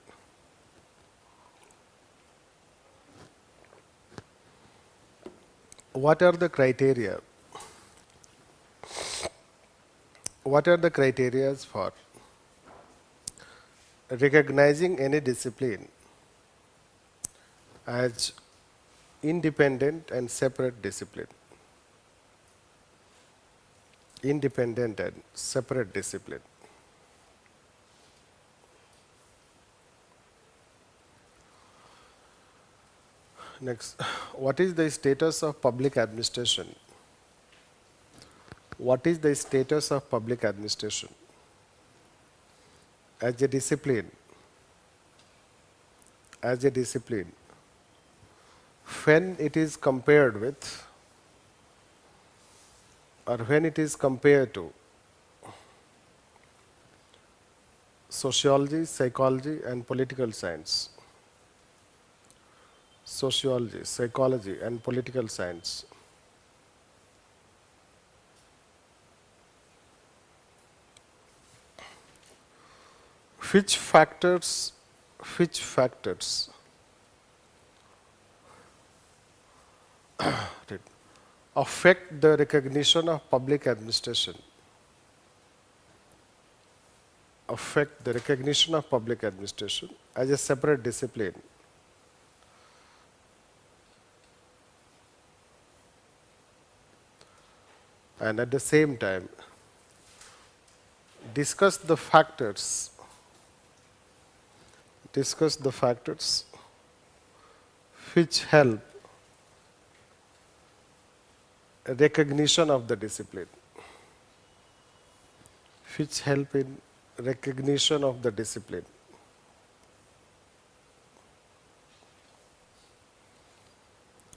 What are the criteria? What are the criteria for recognizing any discipline as independent and separate discipline? Independent and separate discipline. Next, what is the status of public administration? What is the status of public administration as a discipline? As a discipline, when it is compared with, or when it is compared to sociology, psychology, and political science. sociology, psychology, and political science. Which factors, which factors affect the recognition of public administration? Affect the recognition of public administration as a separate discipline. And at the same time, discuss the factors, discuss the factors which help recognition of the discipline, which help in recognition of the discipline.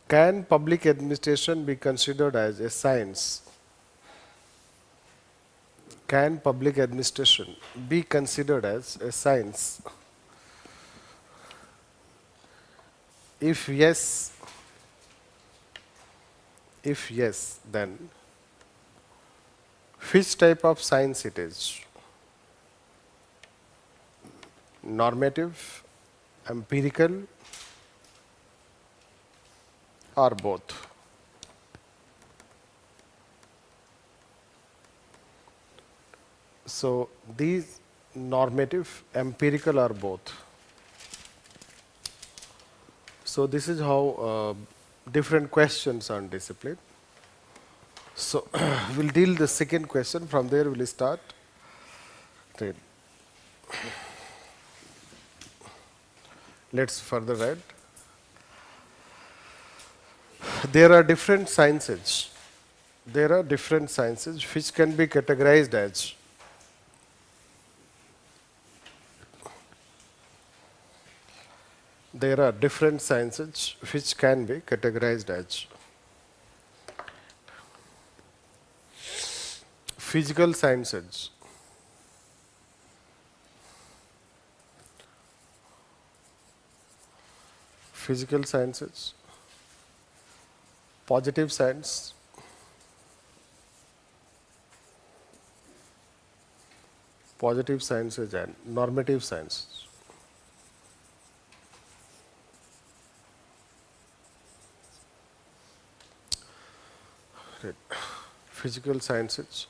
Can public administration be considered as a science? Can public administration be considered as a science? If yes, then which type of science it is? Normative, empirical, or both? So these normative, empirical, or both. So this is how different questions on discipline. So we'll deal the second question. From there we'll start. Right. Let's further read. There are different sciences. There are different sciences which can be categorized as there are different sciences which can be categorized as physical sciences, physical sciences, positive science, positive sciences, and normative sciences. Right. Physical sciences,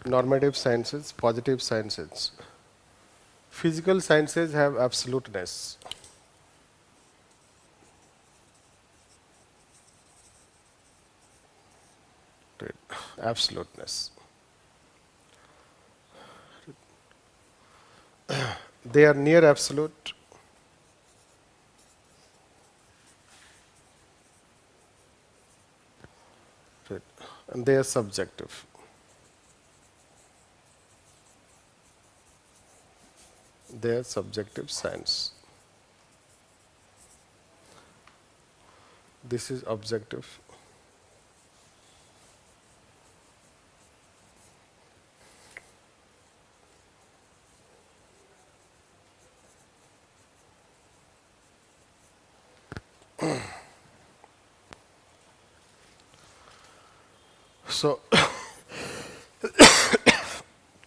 normative sciences, positive sciences. Physical sciences have absoluteness. Right. Absoluteness. They are near absolute. Right. And they are subjective. They are subjective science. This is objective. So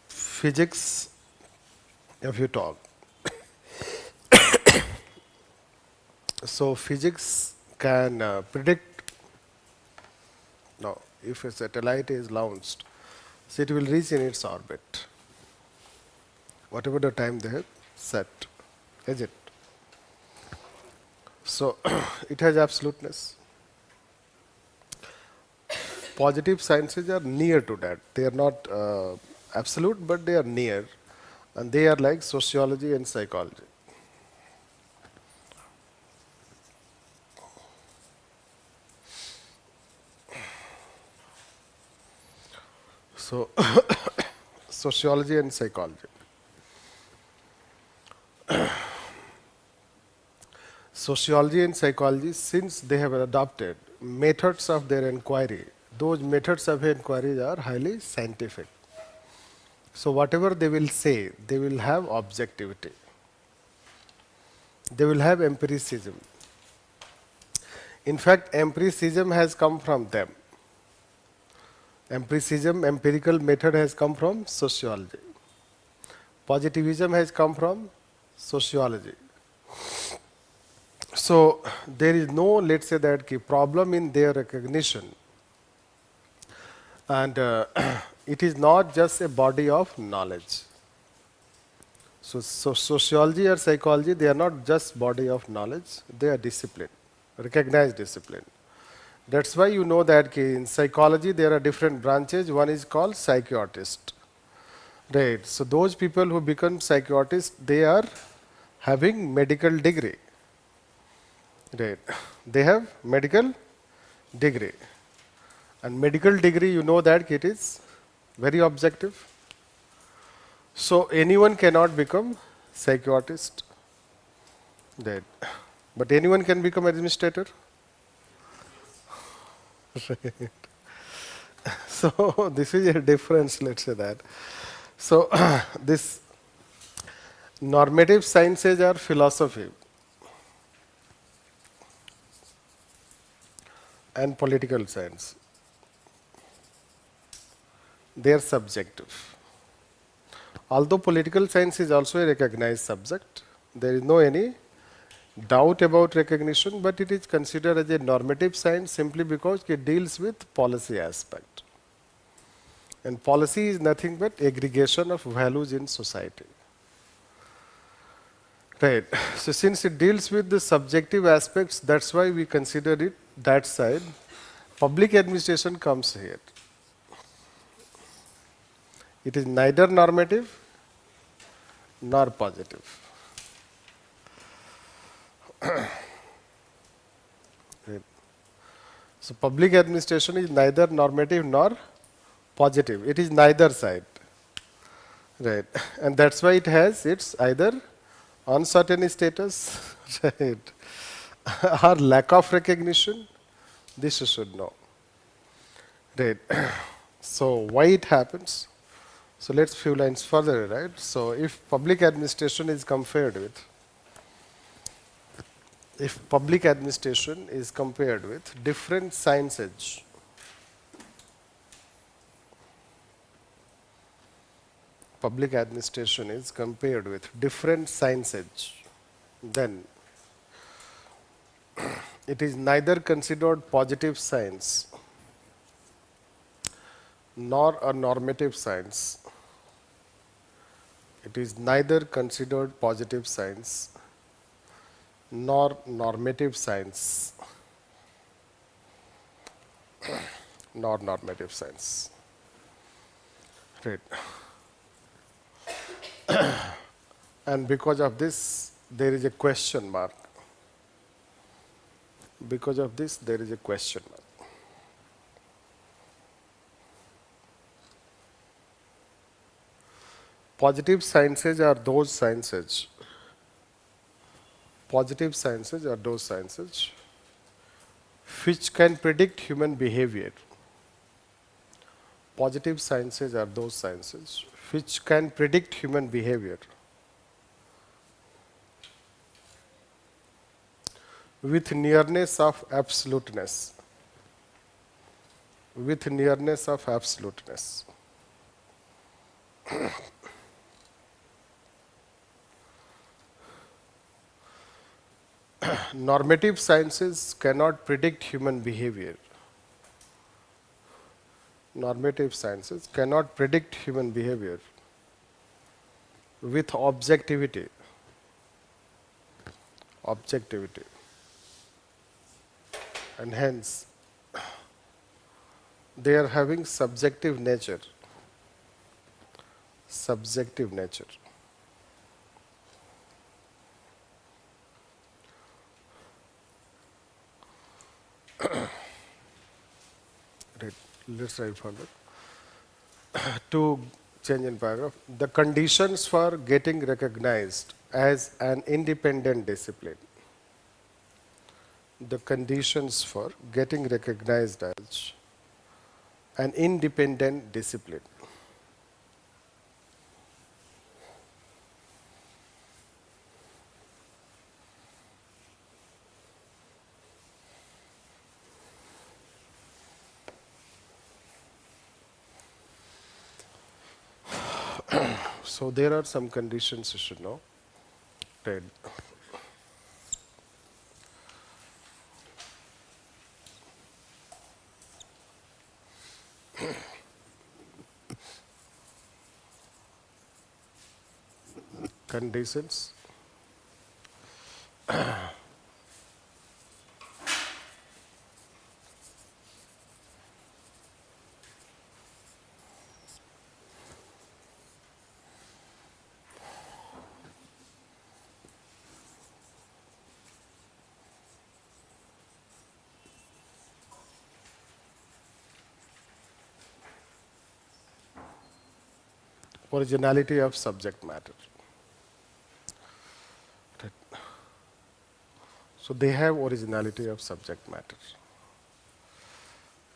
physics, if you talk, so physics can predict, now if a satellite is launched, so it will reach in its orbit, whatever the time they have set, is it? So it has absoluteness. Positive sciences are near to that. They are not absolute, but they are near. And they are like sociology and psychology. So sociology and psychology. Sociology and psychology, since they have adopted methods of their inquiry, those methods of inquiry are highly scientific. So whatever they will say, they will have objectivity. They will have empiricism. In fact, empiricism has come from them. Empiricism, empirical method has come from sociology. Positivism has come from sociology. So there is no, let's say that problem in their recognition, and it is not just a body of knowledge. So sociology or psychology, they are not just body of knowledge, they are discipline, recognized discipline. That's why you know that in psychology there are different branches. One is called psychiatrist. Right. So those people who become psychiatrists, they are having medical degree. Right. They have medical degree. And medical degree, you know that it is very objective. So anyone cannot become psychiatrist. Right. But anyone can become administrator. So this is a difference, let's say that. So this normative sciences are philosophy and political science. They are subjective. Although political science is also a recognized subject, there is no any doubt about recognition, but it is considered as a normative science simply because it deals with policy aspect. And policy is nothing but aggregation of values in society. Right. So since it deals with the subjective aspects, that's why we consider it that side. Public administration comes here. It is neither normative nor positive. Right. So public administration is neither normative nor positive. It is neither side. Right. And that's why it has its either uncertain status, right, or lack of recognition. This you should know. Right. So why it happens? So let's few lines further, right? So if public administration is compared with different sciences, public administration is compared with different sciences, then it is neither considered positive science nor a normative science. It is neither considered positive science nor normative science, nor normative science. Right. And because of this, there is a question mark. Because of this, there is a question mark. Positive sciences are those sciences. Positive sciences are those sciences which can predict human behavior. Positive sciences are those sciences which can predict human behavior with nearness of absoluteness. With nearness of absoluteness. Normative sciences cannot predict human behavior. Normative sciences cannot predict human behavior with objectivity. Objectivity. And hence, they are having subjective nature. Subjective nature. Right. Let's write further. To change in paragraph, the conditions for getting recognized as an independent discipline. The conditions for getting recognized as an independent discipline. So there are some conditions you should know. Right. Conditions. Originality of subject matter. Right. So they have originality of subject matter.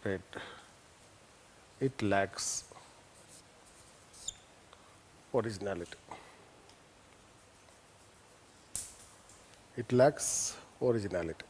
Right. It lacks originality. It lacks originality.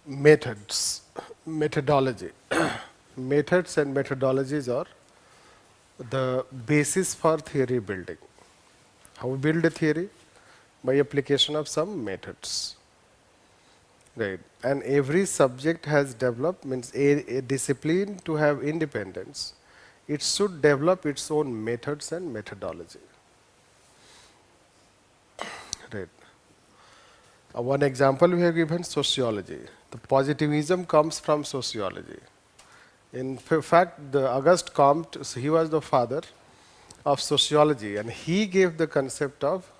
Methods, methodology. Methods and methodologies are the basis for theory building. How we build a theory? By application of some methods. Right. And every subject has developed, means a discipline to have independence. It should develop its own methods and methodology. Right. One example we have given sociology. The positivism comes from sociology. In fact, the Auguste Comte, he was the father of sociology, and he gave the concept of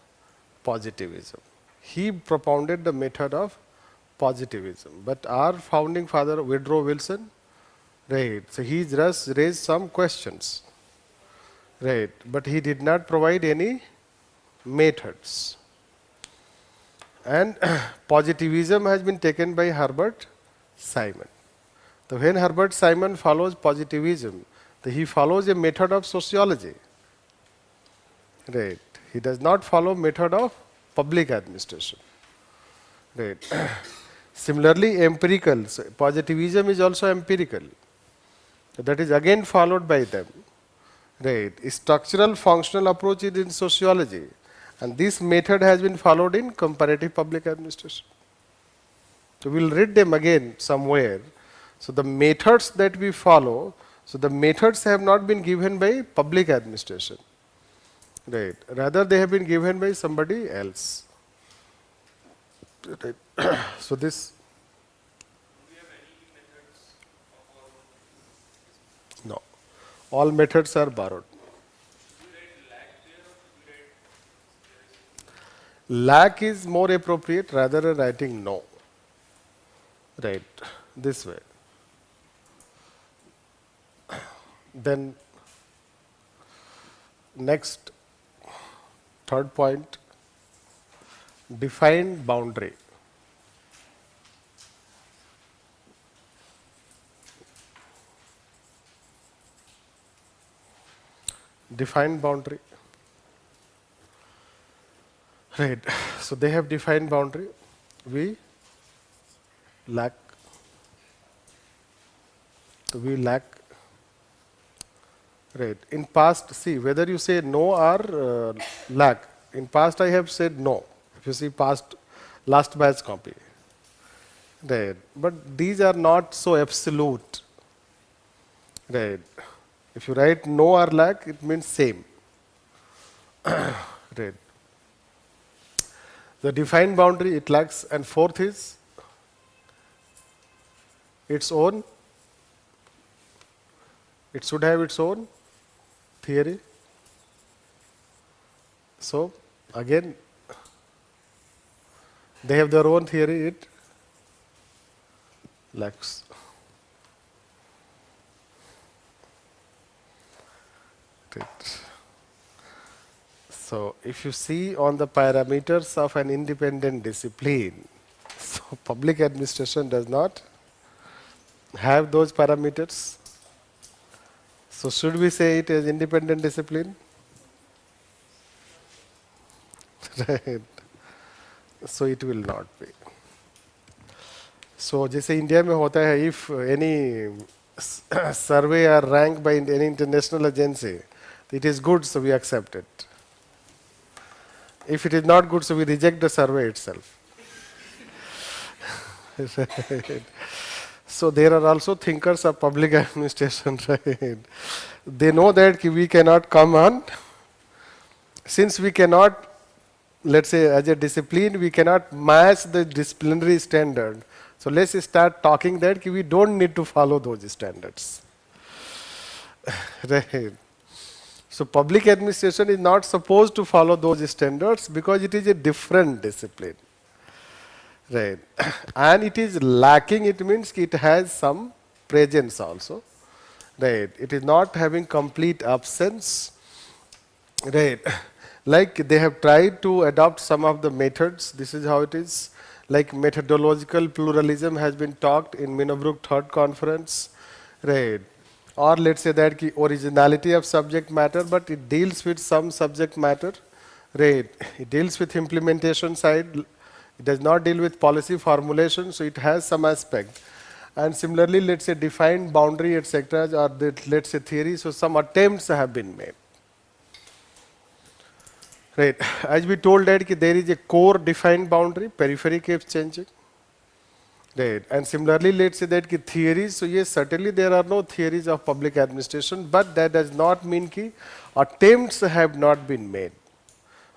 positivism. He propounded the method of positivism. But our founding father, Woodrow Wilson, right, so he just raised some questions, right, but he did not provide any methods. And positivism has been taken by Herbert Simon. So when Herbert Simon follows positivism, he follows a method of sociology. Right. He does not follow method of public administration. Right. Similarly, empirical. So positivism is also empirical. So that is again followed by them. Right. Structural functional approach is in sociology. And this method has been followed in comparative public administration. So we'll read them again somewhere. So the methods that we follow, so the methods have not been given by public administration. Right. Rather they have been given by somebody else. Right. So this, Do we have any methods of our own? no. All methods are borrowed. Do we write lack there or do we write Lack is more appropriate rather than writing no. Right. This way. Then next, third point, define boundary. Define boundary. Right. So they have defined boundary. We lack. We lack Right. In past, see whether you say no or lack. In past, I have said no. If you see past, last batch copy. Right. But these are not so absolute. Right. If you write no or lack, it means same. Right. The defined boundary it lacks, and fourth is its own. It should have its own theory. So again, they have their own theory. It lacks. Right. So if you see on the parameters of an independent discipline, so public administration does not have those parameters. So should we say it as independent discipline? Right. So it will not be. So जैसे India में होता है, if any survey are ranked by any international agency, it is good, so we accept it. If it is not good, so we reject the survey itself. Right. So there are also thinkers of public administration, right? They know that we cannot come on, since we cannot, let's say as a discipline, we cannot match the disciplinary standard. So let's start talking that we don't need to follow those standards. Right. So public administration is not supposed to follow those standards because it is a different discipline. Right. And it is lacking, it means it has some presence also. Right. It is not having complete absence. Right. Like they have tried to adopt some of the methods. This is how it is. Like methodological pluralism has been talked in Minnebrook third conference. Right. Or let's say that ki originality of subject matter, but it deals with some subject matter. Right. It deals with implementation side. It does not deal with policy formulation, so it has some aspect. And similarly, let's say defined boundary, etc., or let's say theory. So some attempts have been made. Right. As we told that there is a core defined boundary, periphery keeps changing. Right. And similarly, let's say that theories, so yes, certainly there are no theories of public administration, but that does not mean that attempts have not been made.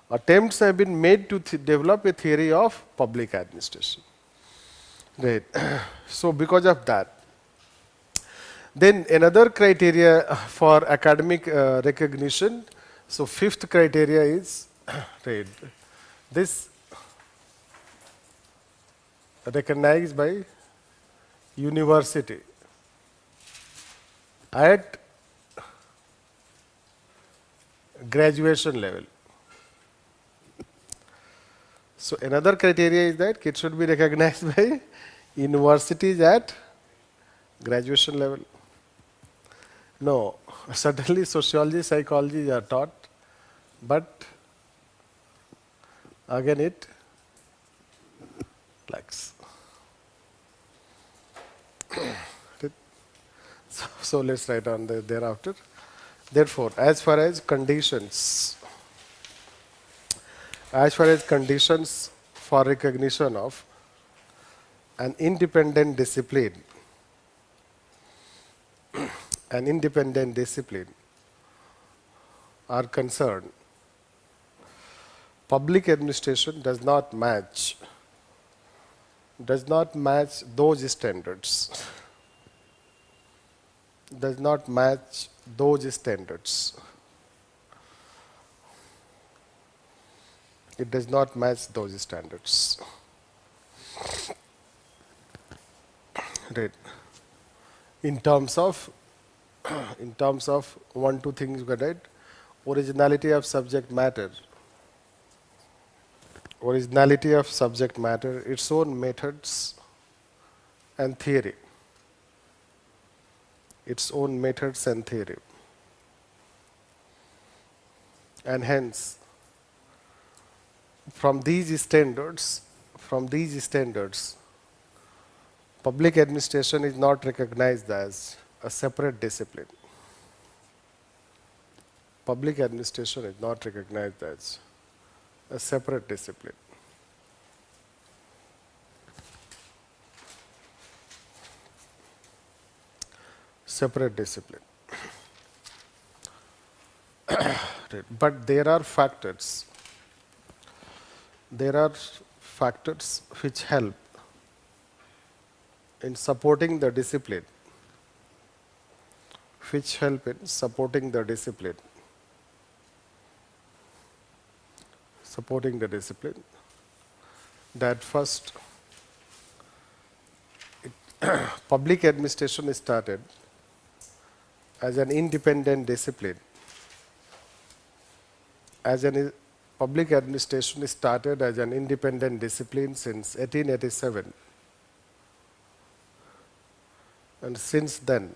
Attempts have been made to develop a theory of public administration. Right. So because of that, then another criteria for academic recognition, so fifth criteria is right, this recognized by university at graduation level. So another criteria is that it should be recognized by universities at graduation level. No, certainly sociology, psychology are taught, but again it lacks. So let's write on thereafter. Therefore, as far as conditions for recognition of an independent discipline are concerned, public administration does not match those standards. Does not match those standards. It does not match those standards. Right. In terms of one, two things, right? Originality of subject matter. Originality of subject matter, its own methods and theory. Its own methods and theory. And hence, from these standards, public administration is not recognized as a separate discipline. public administration is not recognized as a separate discipline. Separate discipline. Right. But there are factors. There are factors which help in supporting the discipline. Which help in supporting the discipline. Supporting the discipline. That first, public administration is started as an independent discipline. Public administration is started as an independent discipline since 1887. And since then,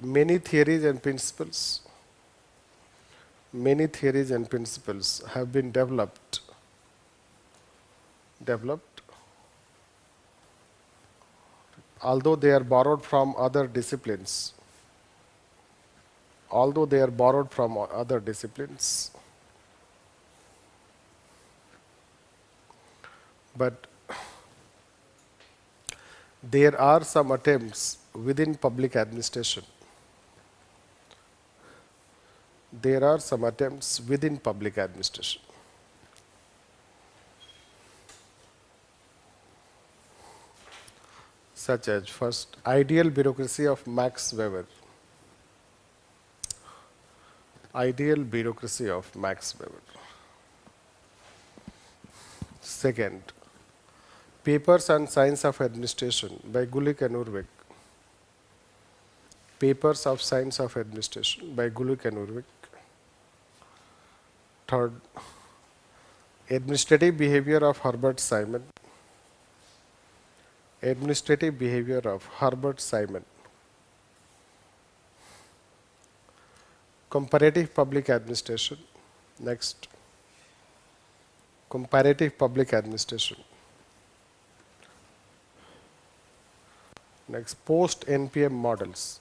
many theories and principles have been developed. Although they are borrowed from other disciplines. But there are some attempts within public administration. Such as first, ideal bureaucracy of Max Weber. Second, Papers on Science of Administration by Gulick and Urwig. Third, Administrative Behavior of Herbert Simon. Comparative Public Administration. Next, Comparative Public Administration. Next, post-NPM models.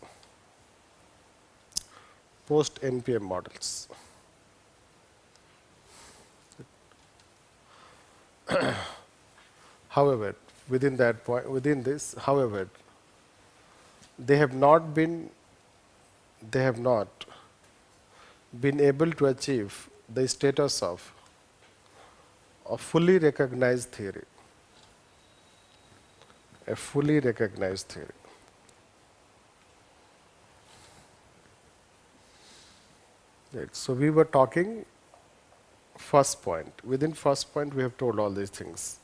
However, within this, they have not been able to achieve the status of a fully recognized theory. Right. So we were talking first point. Within first point, we have told all these things.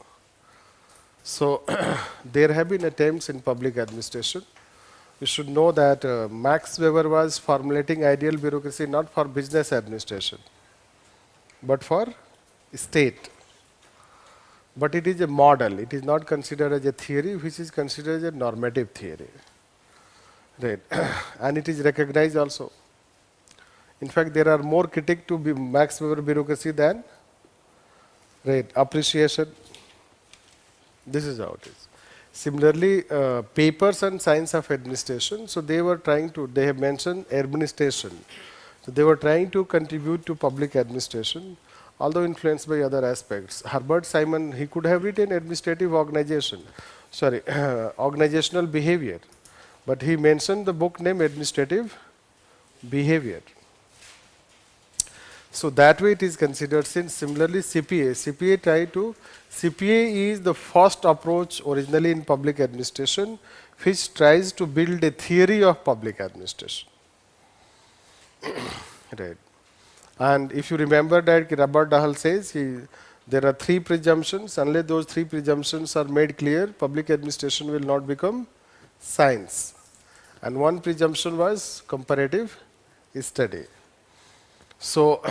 So there have been attempts in public administration. You should know that Max Weber was formulating ideal bureaucracy not for business administration, but for state. But it is a model. It is not considered as a theory, which is considered as a normative theory. Right. And it is recognized also. In fact, there are more critics to Max Weber bureaucracy than appreciation. This is how it is. Similarly, Papers on Science of Administration, so they have mentioned administration. So they were trying to contribute to public administration, although influenced by other aspects. Herbert Simon, he could have written organizational behavior, but he mentioned the book name Administrative Behavior. So that way it is considered. Since similarly CPA is the first approach originally in public administration, which tries to build a theory of public administration. Right. And if you remember that Robert Dahl says there are three presumptions. Unless those three presumptions are made clear, public administration will not become science. And one presumption was comparative study. So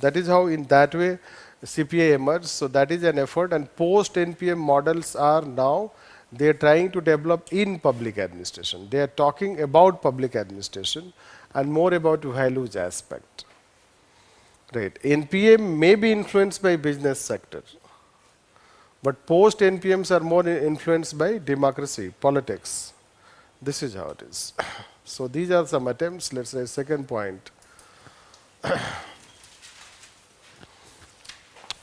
that is how in that way CPA emerged. So that is an effort, and post-NPM models are now, they are trying to develop in public administration. They are talking about public administration and more about values aspect. Right. NPM may be influenced by business sector, but post-NPMs are more influenced by democracy, politics. This is how it is. So these are some attempts. Let's say second point.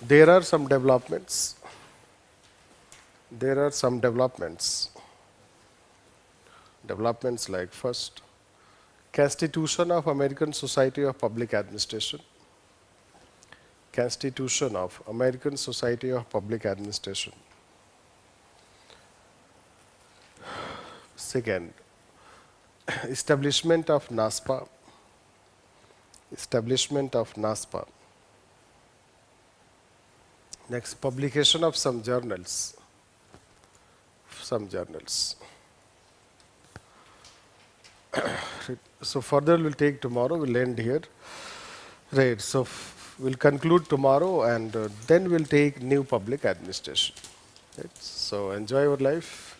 There are some developments. There are some developments. Developments like first, Constitution of American Society of Public Administration. Constitution of American Society of Public Administration. Second, establishment of NASPA. Establishment of NASPA. Next, publication of some journals. Some journals. So further we'll take tomorrow. We'll end here. Right. So we'll conclude tomorrow, and then we'll take new public administration. Right. So enjoy your life.